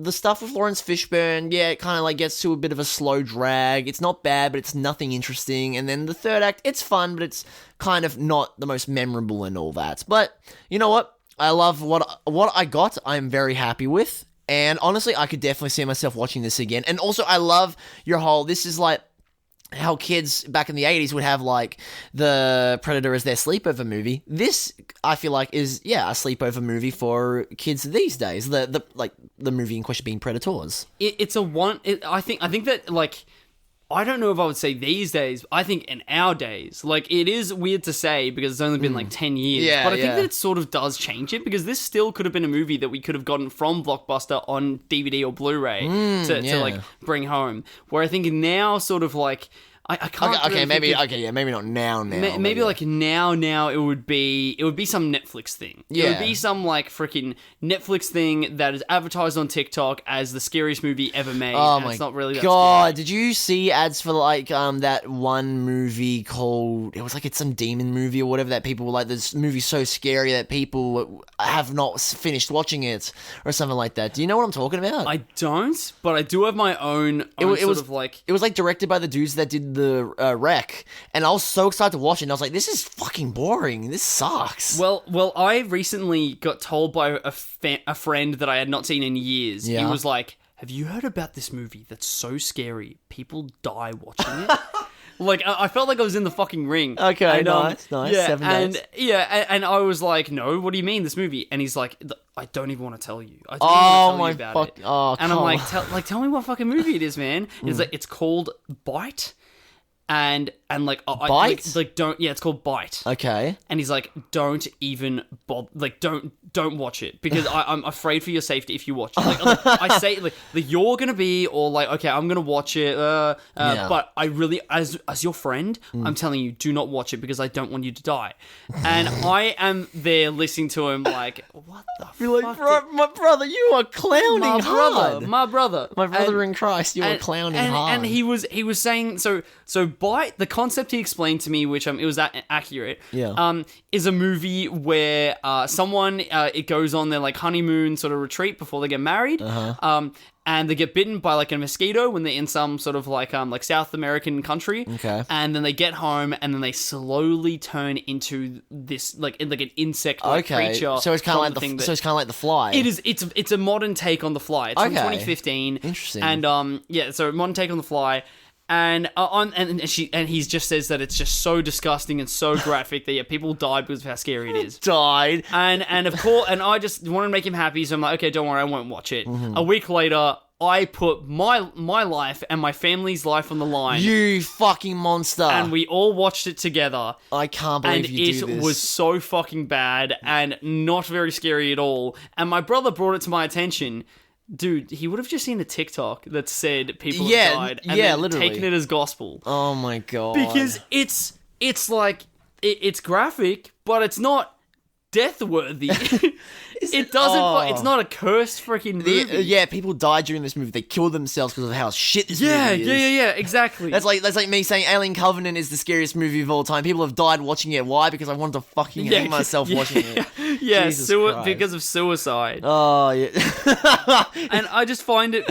stuff with Lawrence Fishburne, yeah, it kind of, like, gets to a bit of a slow drag. It's not bad, but it's nothing interesting. And then the third act, it's fun, but it's kind of not the most memorable and all that. But, you know what? I love what I got. I'm very happy with, and honestly, I could definitely see myself watching this again. And also, I love your whole. This is like how kids back in the 80s would have like the Predator as their sleepover movie. This, I feel like, is a sleepover movie for kids these days. The movie in question being Predators. I think that, like, I don't know if I would say these days. I think in our days, like, it is weird to say because it's only been like 10 years. Yeah, but I think that it sort of does change it, because this still could have been a movie that we could have gotten from Blockbuster on DVD or Blu-ray to like bring home. Where I think now, sort of like, I can't. Okay, maybe not now. Maybe like now it would be some Netflix thing. Yeah. It would be some like freaking Netflix thing that is advertised on TikTok as the scariest movie ever made. Oh and my it's not really that god! scary. Did you see ads for like that one movie called? It was like it's some demon movie or whatever that people were like. This movie's so scary that people have not finished watching it or something like that. Do you know what I'm talking about? I don't, but I do have my own. It was like directed by the dudes that did the Wreck, and I was so excited to watch it. And I was like, "This is fucking boring. This sucks." Well, I recently got told by a friend that I had not seen in years. Yeah. He was like, "Have you heard about this movie that's so scary? People die watching it." Like, I felt like I was in the fucking ring. Okay, and, nice. Yeah, 7 days. And I was like, "No, what do you mean, this movie?" And he's like, "I don't even want to tell you. I don't even want to tell you about it." Oh, and I'm like, tell me what fucking movie it is, man. And it's like, it's called Bite. And like, Bite? It's called Bite. Okay. And he's like, don't even bother, like, don't watch it, because I'm afraid for your safety if you watch it. Like I say, like you're gonna be all like, okay, I'm gonna watch it, but I really, as your friend, I'm telling you, do not watch it, because I don't want you to die. And I am there listening to him like, what the You're fuck? like, my brother, you are clowning hard. My brother, in Christ, you are clowning hard. And he was saying, so Bite, the concept he explained to me, which it was accurate. Yeah. Is a movie where someone it goes on their like honeymoon sort of retreat before they get married. And they get bitten by like a mosquito when they're in some sort of like South American country. Okay. And then they get home, and then they slowly turn into this like an insect creature. So it's kind of like the Fly. It is. It's a modern take on The Fly. It's from 2015. Interesting. And so modern take on The Fly. And he just says that it's just so disgusting and so graphic that people died because of how scary it is. Died. And of course, and I just wanted to make him happy, so I'm like, okay, don't worry, I won't watch it. A week later, I put my life and my family's life on the line. You fucking monster. And we all watched it together. I can't believe you do this. And it was so fucking bad and not very scary at all. And my brother brought it to my attention. Dude, he would have just seen a TikTok that said people have died and then literally taken it as gospel. Oh my god. Because it's like, it's graphic, but it's not death-worthy. It doesn't. It's not a cursed freaking movie. People died during this movie. They killed themselves because of how shit this movie is. Yeah, exactly. That's like me saying Alien Covenant is the scariest movie of all time. People have died watching it. Why? Because I wanted to fucking hate myself watching it. Yeah, Jesus because of suicide. Oh, yeah. And I just find it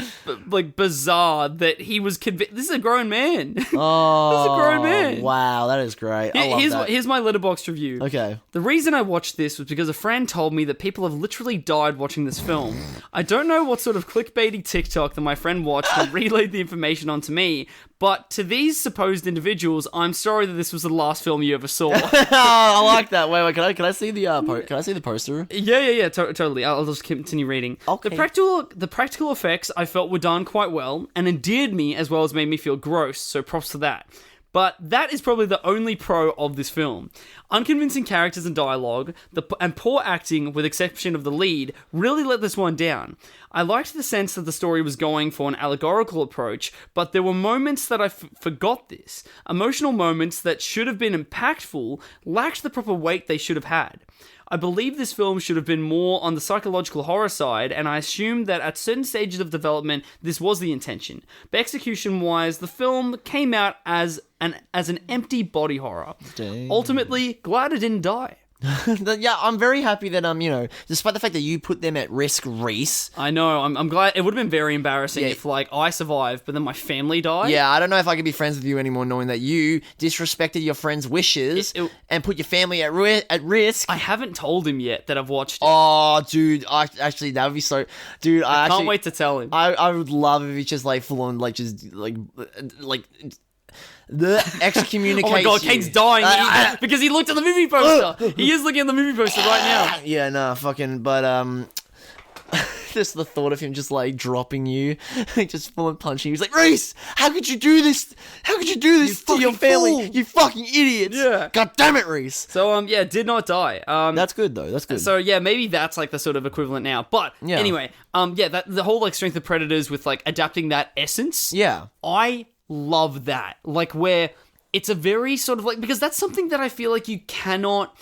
like bizarre that he was convinced. This is a grown man. Oh, this is a grown man. Wow, that is great. I love that. Here's my Letterboxd review. Okay. The reason I watched this was because a friend told me that people have literally died watching this film. I don't know what sort of clickbaity TikTok that my friend watched and relayed the information onto me, but to these supposed individuals, I'm sorry that this was the last film you ever saw. I like that. Wait, can I see the poster? Yeah, totally. I'll just continue reading. Okay. The practical effects I felt were done quite well and endeared me as well as made me feel gross, so props to that. But that is probably the only pro of this film. Unconvincing characters and dialogue, and poor acting, with exception of the lead, really let this one down. I liked the sense that the story was going for an allegorical approach, but there were moments that I forgot this. Emotional moments that should have been impactful lacked the proper weight they should have had. I believe this film should have been more on the psychological horror side, and I assumed that at certain stages of development, this was the intention. But execution-wise, the film came out as an empty body horror. Dang. Ultimately, glad it didn't die. Yeah, I'm very happy that despite the fact that you put them at risk, Rhys. I know. I'm glad. It would have been very embarrassing if I survived, but then my family died. Yeah, I don't know if I could be friends with you anymore, knowing that you disrespected your friend's wishes and put your family at risk. I haven't told him yet that I've watched it. Oh, dude, actually, that would be so. Dude, I can't wait to tell him. I would love if he just full on the excommunication. Oh my god, Kane's dying because he looked at the movie poster. He is looking at the movie poster right now. Yeah, no, but just the thought of him just dropping you, just full on punching you. He's like, Rhys, how could you do this? How could you do this to your family? Fool. You fucking idiots! Yeah, god damn it, Rhys. So did not die. That's good though. That's good. So maybe that's the sort of equivalent now. But anyway, that the whole Strength of Predators with adapting that essence. Yeah, I love that. Where it's a very sort of because that's something that I feel like you cannot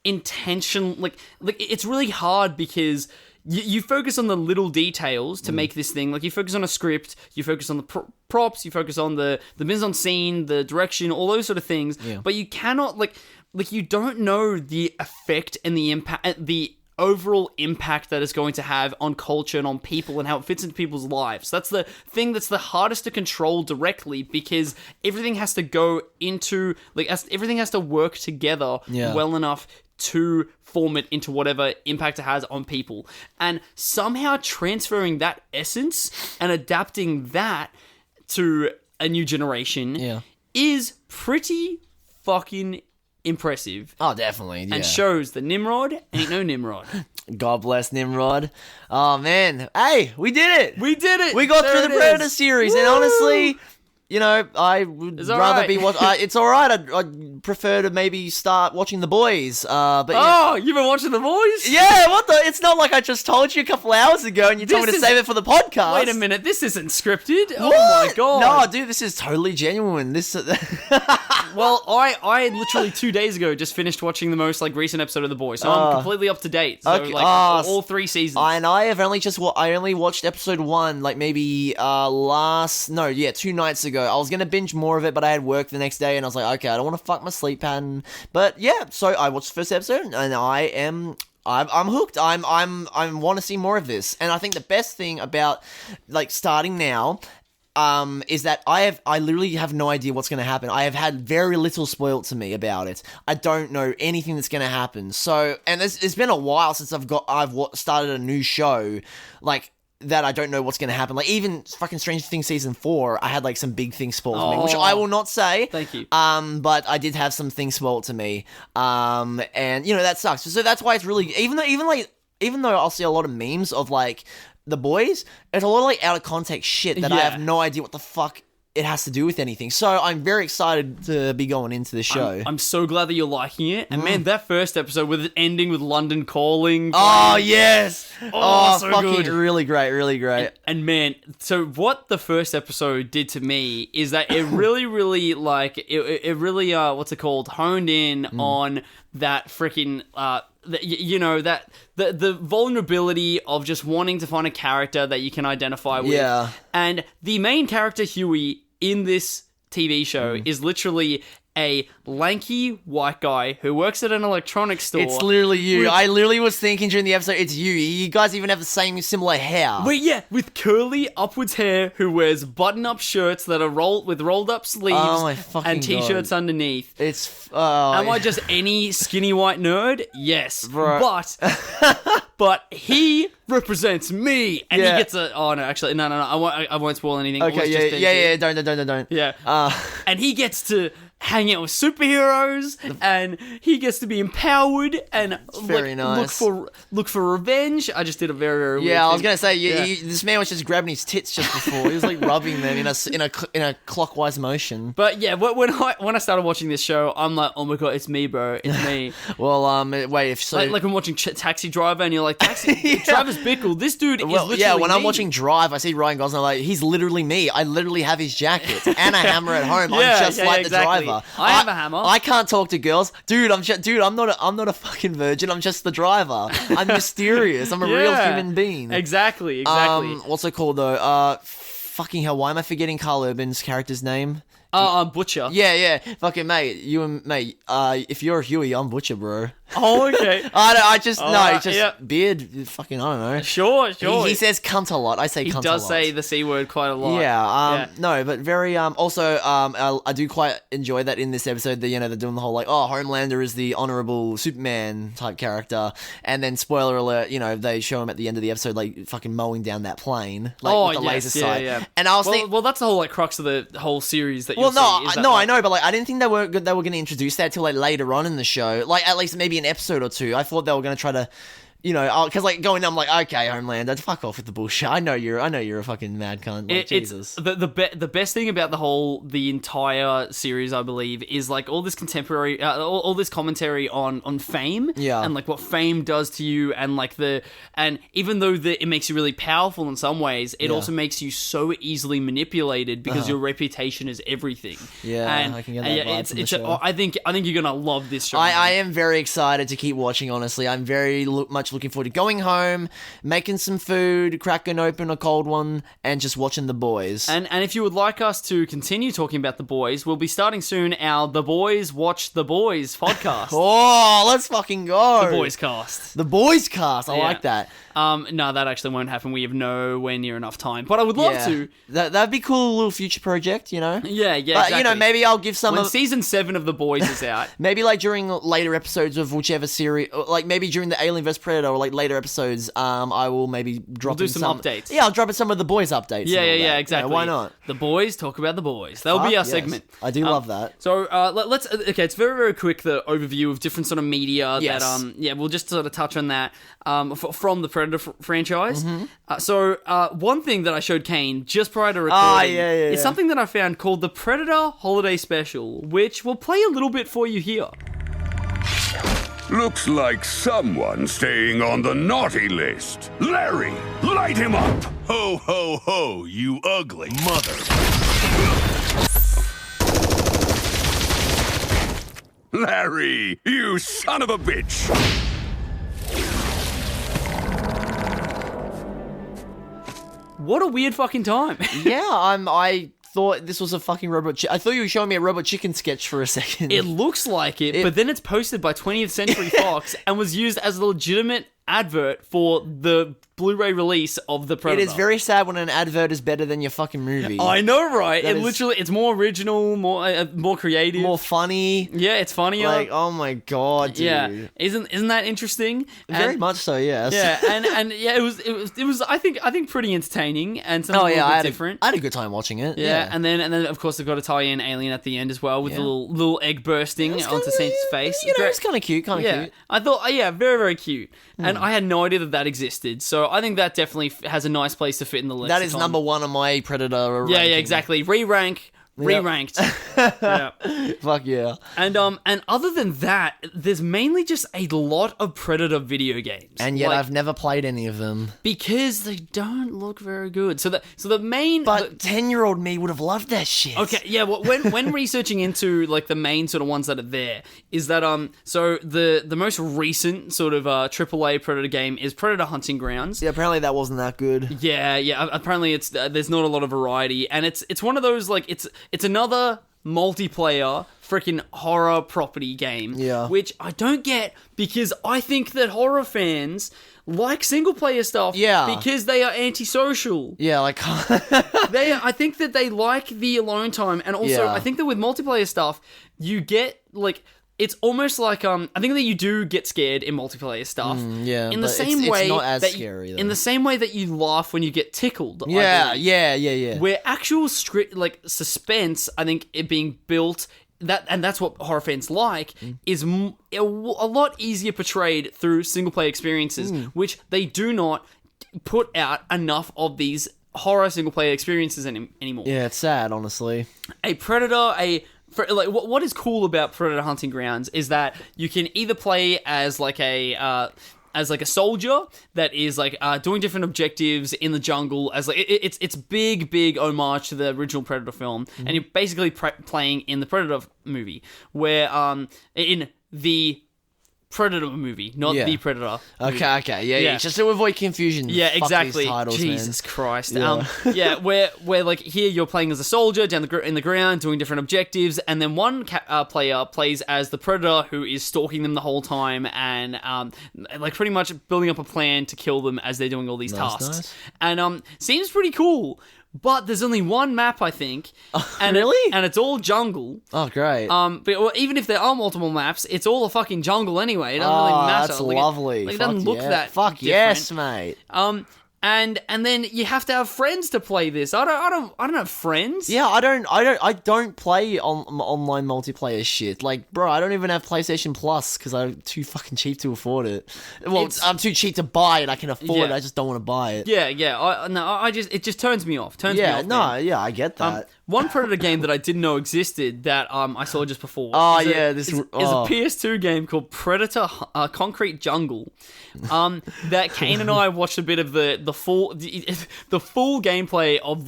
it's really hard because you focus on the little details to make this thing. You focus on a script, you focus on the props, you focus on the mise en scene, the direction, all those sort of things. Yeah. But you cannot you don't know the effect and the impact, the overall impact that it's going to have on culture and on people and how it fits into people's lives. That's the thing that's the hardest to control directly because everything has to go into everything has to work together well enough to form it into whatever impact it has on people. And somehow transferring that essence and adapting that to a new generation is pretty fucking impressive. Oh, definitely. Yeah. And shows that Nimrod ain't no Nimrod. God bless Nimrod. Oh, man. Hey, we did it. We did it. We got through the Predator series. Woo! And honestly, I would rather be watching. It's all right. I'd prefer to maybe start watching The Boys. But you've been watching The Boys? Yeah. What the? It's not like I just told you a couple hours ago, and you told me to save it for the podcast. Wait a minute. This isn't scripted. What? Oh my god. No, dude. This is totally genuine. This. Well, I literally 2 days ago just finished watching the most recent episode of The Boys, so I'm completely up to date. So okay. All 3 seasons. And I have only I only watched episode 1 maybe 2 nights ago. I was gonna binge more of it, but I had work the next day, and I was like, okay, I don't want to fuck my sleep pattern. But yeah, so I watched the first episode, and I'm hooked. I want to see more of this, and I think the best thing about starting now. Is that I literally have no idea what's going to happen. I have had very little spoiled to me about it. I don't know anything that's going to happen. So, and it's been a while since I've started a new show, that I don't know what's going to happen. Even fucking Stranger Things season 4, I had some big things spoiled to me, which I will not say. Thank you. But I did have some things spoiled to me. And that sucks. So that's why it's really, even though I'll see a lot of memes of The Boys, it's a lot of out of context shit that I have no idea what the fuck it has to do with anything. So I'm very excited to be going into the show. I'm so glad that you're liking it. And man, that first episode with it ending with London calling. Oh, yes. So fucking good. Really great, really great. And man, so what the first episode did to me is that it really, really it really, what's it called? Honed in on that freaking, the vulnerability of just wanting to find a character that you can identify with. Yeah. And the main character, Huey, in this TV show is literally a lanky white guy who works at an electronics store. It's literally you. I literally was thinking during the episode, it's you. You guys even have the same similar hair. With curly upwards hair, who wears button-up shirts that are rolled up sleeves and t-shirts underneath. It's am I just any skinny white nerd? Yes, bro. But he represents me, and he gets a. Oh no, actually, no. I won't spoil anything. Okay, don't. Yeah, and he gets to hang out with superheroes, and he gets to be empowered and very nice. look for revenge. I just did a very, very weird I was thing. gonna say this man was just grabbing his tits just before. He was rubbing them in a clockwise motion. But yeah, when I started watching this show, I'm like, oh my god, it's me, bro, it's me. Well, wait, if so, like I'm watching Taxi Driver, and you're like, Travis Bickle, this dude is literally when me. I'm watching Drive, I see Ryan Gosling, I'm like, he's literally me. I literally have his jacket and a hammer at home. I'm just the driver. I have a hammer. I can't talk to girls, dude. I'm not a fucking virgin. I'm just the driver. I'm mysterious. I'm a real human being. Exactly. What's it called though? Fucking hell. Why am I forgetting Carl Urban's character's name? I'm Butcher. Yeah. Fucking mate. If you're Huey, I'm Butcher, bro. Oh, okay. Beard, fucking, I don't know. Sure. He says cunt a lot. I say cunt a lot. He does say the C word quite a lot. Yeah, no, but very, also, I do quite enjoy that in this episode, they're doing the whole, like, oh, Homelander is the honorable Superman type character, and then, spoiler alert, they show him at the end of the episode, like, fucking mowing down that plane, like, with the laser sight. Yeah. And I was thinking... Well, that's the whole, like, crux of the whole series that I know, but, like, I didn't think they were going to introduce that till, like, later on in the show, like, at least maybe an episode or two. I thought they were going to try to, because like going, I'm like, okay, Homelander, fuck off with the bullshit. I know you're a fucking mad cunt. Like, Jesus. The best thing about the entire series, I believe, is like all this contemporary, all this commentary on fame, and like what fame does to you, and like and even though it makes you really powerful in some ways, it also makes you so easily manipulated because your reputation is everything. Yeah, and I can get that vibe from the show. I think you're gonna love this show. I am very excited to keep watching. Honestly, I'm very much looking forward to going home, making some food, cracking open a cold one, and just watching The Boys. And if you would like us to continue talking about The Boys, we'll be starting soon our The Boys Watch The Boys podcast. Oh, let's fucking go. The Boys Cast. The Boys Cast. I like that. No, that actually won't happen. We have nowhere near enough time. But I would love to. That'd be cool, a little future project, Yeah, But, exactly. maybe I'll give some... When season 7 of The Boys is out. Maybe, like, during later episodes of whichever series... Like, maybe during the Alien vs. Predator or, like, later episodes, I will maybe drop do some updates. Yeah, I'll drop in some of The Boys updates. Yeah, exactly. Why not? The Boys talk about The Boys. That'll be our segment. I do love that. So, let's... Okay, it's very, very quick, the overview of different sort of media that... we'll just sort of touch on that from the Predator franchise. One thing that I showed Kane just prior to recording is something that I found called the Predator Holiday Special, which we'll play a little bit for you here. Looks like someone's staying on the naughty list. Larry, light him up! Ho, ho, ho, you ugly mother... Larry, you son of a bitch! What a weird fucking time. I thought this was a fucking robot... I thought you were showing me a Robot Chicken sketch for a second. It looks like it, but then it's posted by 20th Century Fox and was used as a legitimate advert for the Blu-ray release of The Predator. It is very sad when an advert is better than your fucking movie. I know, right? It's more original, more creative, more funny. Yeah, it's funnier. Like, oh my god, dude. Yeah, isn't that interesting? Very much so, yes. Yeah, and it was I think pretty entertaining and something a little bit different. I had a good time watching it. Yeah, and then of course they've got to tie in Alien at the end as well with the little egg bursting onto Santa's face. It's kind of cute, cute. I thought, very, very cute. And I had no idea that existed, so I think that definitely has a nice place to fit in the lexicon. That is number one on my Predator ranking. Yeah, exactly. Re-ranked. Yeah. Fuck yeah. And other than that, there's mainly just a lot of Predator video games. And yet I've never played any of them. Because they don't look very good. So the main... But 10-year-old me would have loved that shit. Okay, yeah, well, when researching into like the main sort of ones that are there, is that so the most recent sort of AAA Predator game is Predator Hunting Grounds. Yeah, apparently that wasn't that good. Yeah, apparently it's there's not a lot of variety, and it's one of those like it's another multiplayer freaking horror property game, which I don't get because I think that horror fans like single player stuff, because they are antisocial. Yeah, like I think that they like the alone time, and also I think that with multiplayer stuff, you get like. It's almost like I think that you do get scared in multiplayer stuff. In the same way it's not as that scary. In the same way that you laugh when you get tickled. Yeah. Where actual suspense, I think it being built that's what horror fans like is a lot easier portrayed through single player experiences, which they do not put out enough of these horror single player experiences anymore. Yeah, it's sad, honestly. A Predator, what is cool about Predator Hunting Grounds is that you can either play as like a soldier that is like doing different objectives in the jungle as like it's big homage to the original Predator film, and you're basically playing in the Predator movie where in the Predator movie, not Yeah. the Predator. movie. Okay, yeah. Just to avoid confusion. Yeah, Fuck exactly. These titles, Jesus man. Christ. Yeah. Where like here you're playing as a soldier down in the ground doing different objectives, and then one player plays as the Predator who is stalking them the whole time and like pretty much building up a plan to kill them as they're doing all these tasks. Nice. And seems pretty cool. But there's only one map, I think. And really? And it's all jungle. Oh, great. But even if there are multiple maps, it's all a fucking jungle anyway. It doesn't really matter. That's Like, lovely. it doesn't look that Fuck different. yes, mate. And then you have to have friends to play this. I don't have friends. Yeah, I don't play online multiplayer shit. Like, bro, I don't even have PlayStation Plus because I'm too fucking cheap to afford it. Well, I'm too cheap to buy it. I can afford it. I just don't want to buy it. Yeah. It just turns me off. I get that. One Predator game that I didn't know existed that I saw just before. Is a PS2 game called Predator Concrete Jungle. That Kane and I watched a bit of the full gameplay of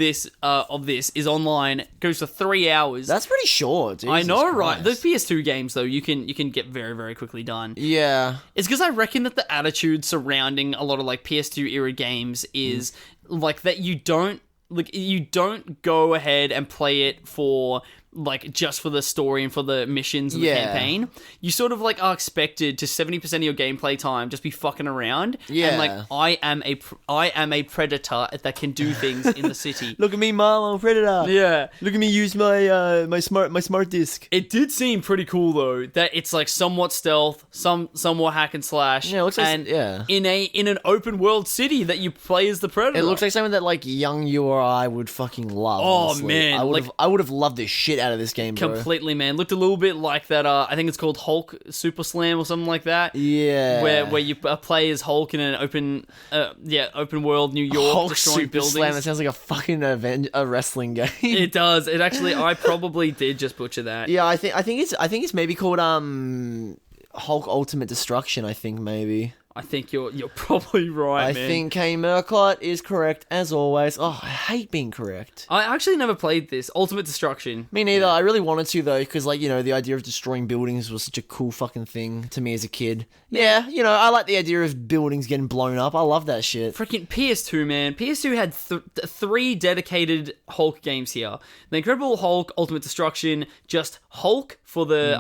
this is online. Goes for 3 hours. That's pretty short. Jesus I know, right? Christ. The PS2 games though, you can get very very quickly done. Yeah, it's because I reckon that the attitude surrounding a lot of like PS2 era games is like that you don't go ahead and play it for like just for the story and for the missions and the campaign. You sort of like are expected to 70% of your gameplay time just be fucking around. Yeah. And like I am a predator that can do things in the city. Look at me, mom, I'm a predator. Yeah. Look at me use my my smart disc. It did seem pretty cool though that it's like somewhat stealth, somewhat hack and slash. Yeah, it looks like in an open world city that you play as the predator. It looks like something that like young you or I would fucking love. Oh honestly. man, I would have loved the shit out of this game, bro. Completely, man. Looked a little bit like that. I think it's called Hulk Super Slam or something like that. Yeah, where you play as Hulk in an open world New York, Hulk destroying Super buildings. Slam. It sounds like a fucking a wrestling game. It does. It actually. I probably did just butcher that. Yeah, I think it's maybe called Hulk Ultimate Destruction. I think maybe. I think you're probably right, man. I think Kane Murcott is correct, as always. Oh, I hate being correct. I actually never played this. Ultimate Destruction. Me neither. I really wanted to, though, because, like, you know, the idea of destroying buildings was such a cool fucking thing to me as a kid. Yeah, you know, I like the idea of buildings getting blown up. I love that shit. Freaking PS2, man. PS2 had three dedicated Hulk games here. The Incredible Hulk, Ultimate Destruction, just Hulk for the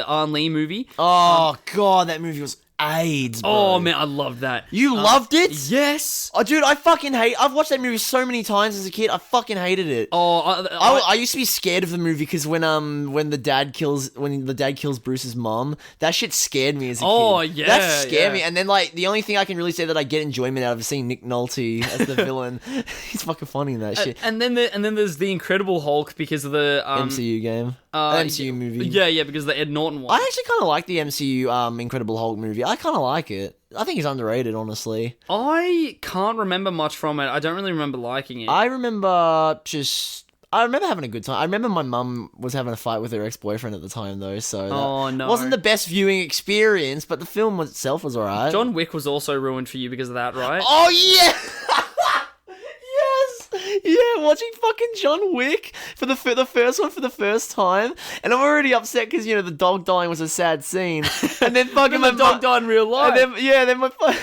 Ang Lee movie. Oh, God, that movie was AIDS, bro. Oh man, I loved that. You loved it? Yes. Oh, dude, I fucking hate. I've watched that movie so many times as a kid. I fucking hated it. Oh, I used to be scared of the movie because when the dad kills Bruce's mom, that shit scared me as a kid. Oh yeah, that scared me. And then like the only thing I can really say that I get enjoyment out of is seeing Nick Nolte as the villain. He's fucking funny in that shit. And then there's the Incredible Hulk because of the MCU game. MCU movie. Yeah, because of the Ed Norton one. I actually kind of like the MCU Incredible Hulk movie. I kind of like it. I think it's underrated, honestly. I can't remember much from it. I don't really remember liking it. I remember having a good time. I remember my mum was having a fight with her ex-boyfriend at the time, though, so that wasn't the best viewing experience, but the film itself was alright. John Wick was also ruined for you because of that, right? Oh, yeah! Yeah, watching fucking John Wick for the first one for the first time, and I'm already upset because you know the dog dying was a sad scene, and then fucking my dog died in real life, and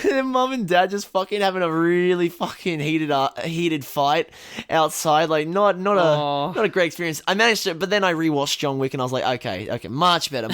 then mum and dad just fucking having a really fucking heated fight outside, like not a great experience. I managed to, but then I rewatched John Wick and I was like, okay, much better.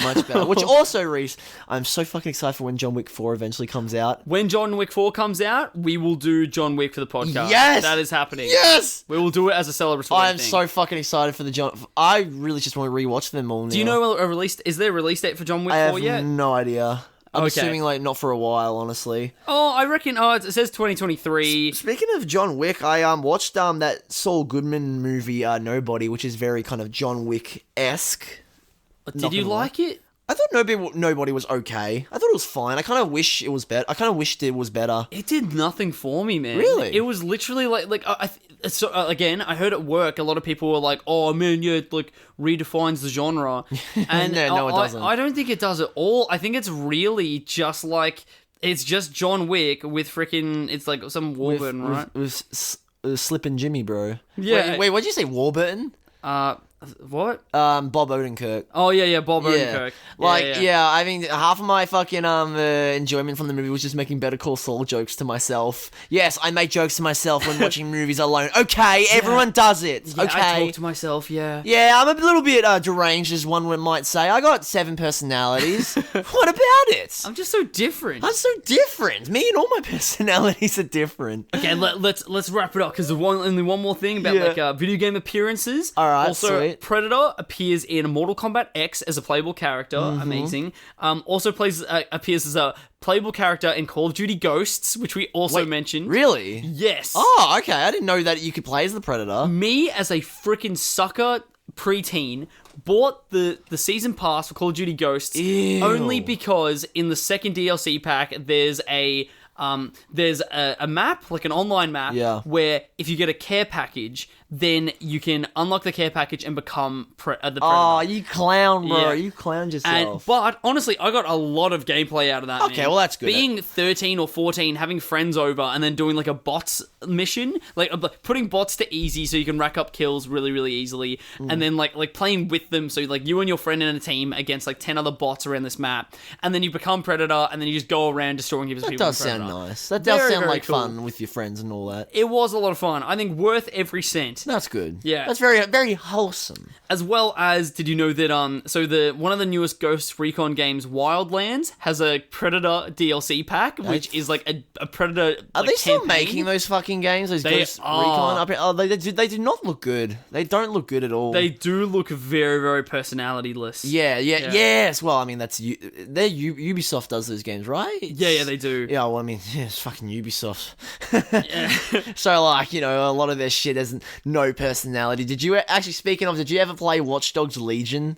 Which also, Rhys, I'm so fucking excited for when John Wick 4 eventually comes out. When John Wick 4 comes out, we will do John Wick for the podcast. Yes, that is happening. Yes. We will do it as a celebratory I'm thing. so fucking excited for the John... I really just want to rewatch them all now. Do you know is there a release date for John Wick 4 yet? I have no idea. I'm assuming like not for a while, honestly. Oh, I reckon... Oh, it says 2023. Speaking of John Wick, I watched that Saul Goodman movie, Nobody, which is very kind of John Wick-esque. Did you like it? I thought Nobody was okay. I thought it was fine. I kind of wish it was better. I kind of wished it was better. It did nothing for me, man. Really? It was literally again, I heard at work a lot of people were like, "Oh man, yeah, it like redefines the genre," and no, it doesn't. I don't think it does at all. I think it's really just like it's just John Wick with freaking. It's like some Warburton, right? With Slip and Jimmy, bro. Yeah. Wait, what'd you say, Warburton? What? Bob Odenkirk. Oh yeah, Bob Odenkirk. I mean, half of my fucking enjoyment from the movie was just making Better Call Saul jokes to myself. Yes, I make jokes to myself when watching movies alone. Okay, everyone does it. Yeah, okay, I talk to myself. Yeah. Yeah, I'm a little bit deranged, as one might say. I got 7 personalities. What about it? I'm just so different. I'm so different. Me and all my personalities are different. Okay, let's wrap it up because there's only one more thing about video game appearances. All right, also, sweet. Predator appears in Mortal Kombat X as a playable character. Amazing. Also appears as a playable character in Call of Duty Ghosts, which we also mentioned. Really? Yes. Oh, okay. I didn't know that you could play as the Predator. Me, as a freaking sucker preteen, bought the season pass for Call of Duty Ghosts only because in the second DLC pack there's a map, like an online map, where if you get a care package, then you can unlock the care package and become the Predator. Oh, you clown, bro. Yeah. You clowned yourself. But honestly, I got a lot of gameplay out of that. Okay, man. well, that's good. Being 13 or 14, having friends over, and then doing like a bots mission, like putting bots to easy so you can rack up kills really, really easily, and then like playing with them, so like you and your friend in a team against like 10 other bots around this map, and then you become Predator, and then you just go around destroying people. That does sound nice. That does sound like fun with your friends and all that. It was a lot of fun. I think worth every cent. That's good. Yeah. That's very, very wholesome. As well as, did you know that one of the newest Ghost Recon games, Wildlands, has a Predator DLC pack, which is like a Predator. Are they still making those fucking games? Those Ghost Recon? Oh, they do not look good. They don't look good at all. They do look very, very personality-less. Yeah. Yes. Well, I mean, Ubisoft does those games, right? Yeah, they do. Yeah, well, I mean, it's fucking Ubisoft. So, like, you know, a lot of their shit has no personality. Did you ever play Watch Dogs Legion?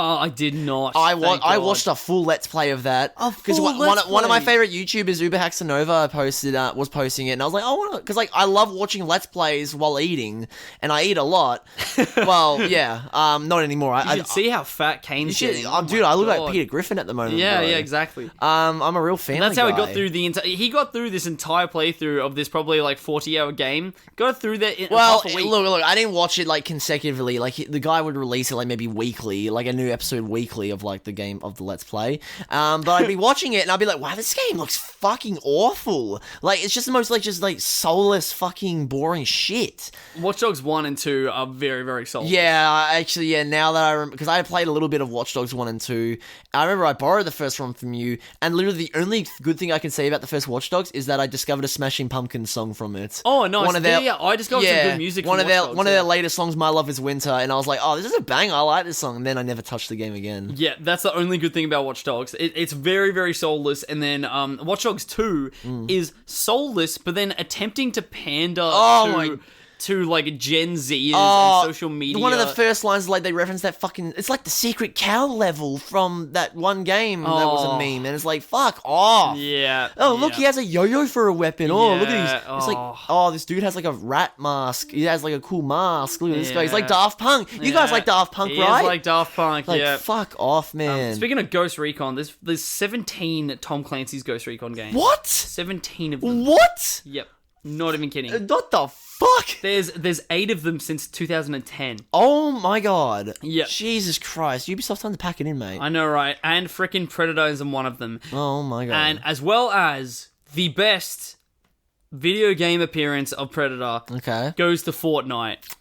I did not. I watched a full Let's Play of that. Because one of my favorite YouTubers, Uber Haxanova, was posting it, and I was like, because like I love watching Let's Plays while eating, and I eat a lot. Well, yeah, not anymore. You should see how fat Kane's getting. Dude, I look like Peter Griffin at the moment. Yeah, bro. Yeah, exactly. I'm a real fan. That's how he got through he got through this entire playthrough of this probably like 40-hour game. Got through that in half a week. Look, I didn't watch it like consecutively. Like the guy would release it like maybe weekly, like a new episode weekly of like the game of the Let's Play. But I'd be watching it and I'd be like, wow, this game looks fucking awful. Like it's just the most like soulless fucking boring shit. Watch Dogs 1 and 2 are very, very soulless. Yeah, actually, yeah, now that I remember, because I played a little bit of Watch Dogs 1 and 2, I remember I borrowed the first one from you, and literally the only good thing I can say about the first Watch Dogs is that I discovered a Smashing Pumpkins song from it. Oh, nice. I discovered some good music from Watch Dogs. One of their latest songs, My Love is Winter, and I was like, oh, this is a banger, I like this song, and then I never touched the game again. Yeah, that's the only good thing about Watch Dogs. It's very, very soulless, and then Watch Dogs 2 is soulless, but then attempting to pander to like Gen Zers and social media. One of the first lines, like they reference that fucking, it's like the secret cow level from that one game that was a meme, and it's like, fuck off. Yeah. Oh, look, he has a yo-yo for a weapon. Oh, look at these. Oh. It's like, this dude has like a rat mask. He has like a cool mask. Look at this guy. He's like Daft Punk. You guys like Daft Punk, right? He is like Daft Punk, like, fuck off, man. Speaking of Ghost Recon, there's 17 Tom Clancy's Ghost Recon games. What? 17 of them. What? Yep. Not even kidding. What the fuck? There's 8 of them since 2010. Oh my god. Yep. Jesus Christ. Ubisoft time to pack it in, mate. I know, right? And frickin' Predator is in one of them. Oh my god. And as well as the best video game appearance of Predator goes to Fortnite.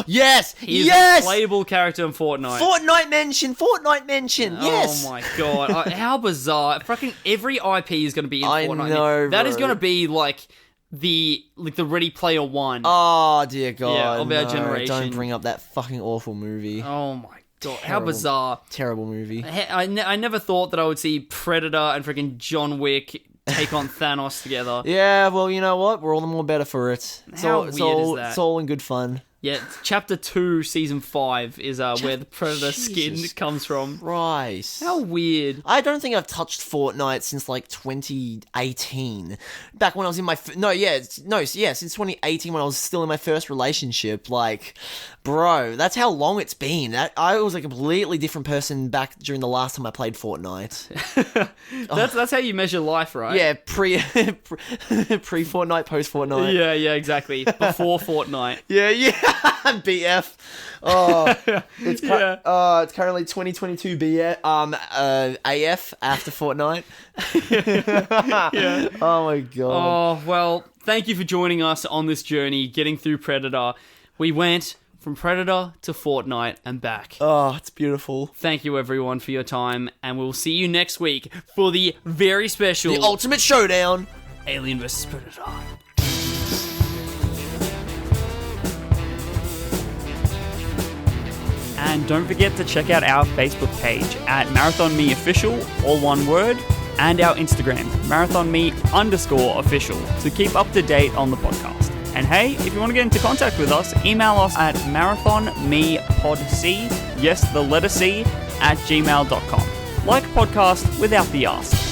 Yes! He's a playable character in Fortnite. Fortnite mention, yes! Oh my god, how bizarre. Fucking every IP is going to be in Fortnite. I know, that is going to be like the Ready Player One. Oh dear god, of our generation. Don't bring up that fucking awful movie. Oh my god, how bizarre. Terrible movie. I never thought that I would see Predator and freaking John Wick take on Thanos together. Yeah, well, you know what? We're all the more better for it. Is that? It's all in good fun. Yeah, Chapter 2, Season 5 is where the Predator skin comes from. Christ. How weird. I don't think I've touched Fortnite since, like, 2018. Back when I was in my... since 2018 when I was still in my first relationship. Like, bro, that's how long it's been. I was a completely different person back during the last time I played Fortnite. That's how you measure life, right? Yeah, pre-Fortnite, post-Fortnite. Yeah, exactly. Before Fortnite. Yeah. BF. Oh, it's it's currently 2022 BF. AF after Fortnite. Yeah. Oh my god. Oh well, thank you for joining us on this journey, getting through Predator. We went from Predator to Fortnite and back. Oh, it's beautiful. Thank you everyone for your time, and we'll see you next week for the very special The Ultimate Showdown. Alien vs Predator. And don't forget to check out our Facebook page at MarathonMeOfficial, all one word, and our Instagram, MarathonMe_official, to keep up to date on the podcast. And hey, if you want to get into contact with us, email us at marathonmepodc, yes, the letter C, @gmail.com. Like a podcast without the ask.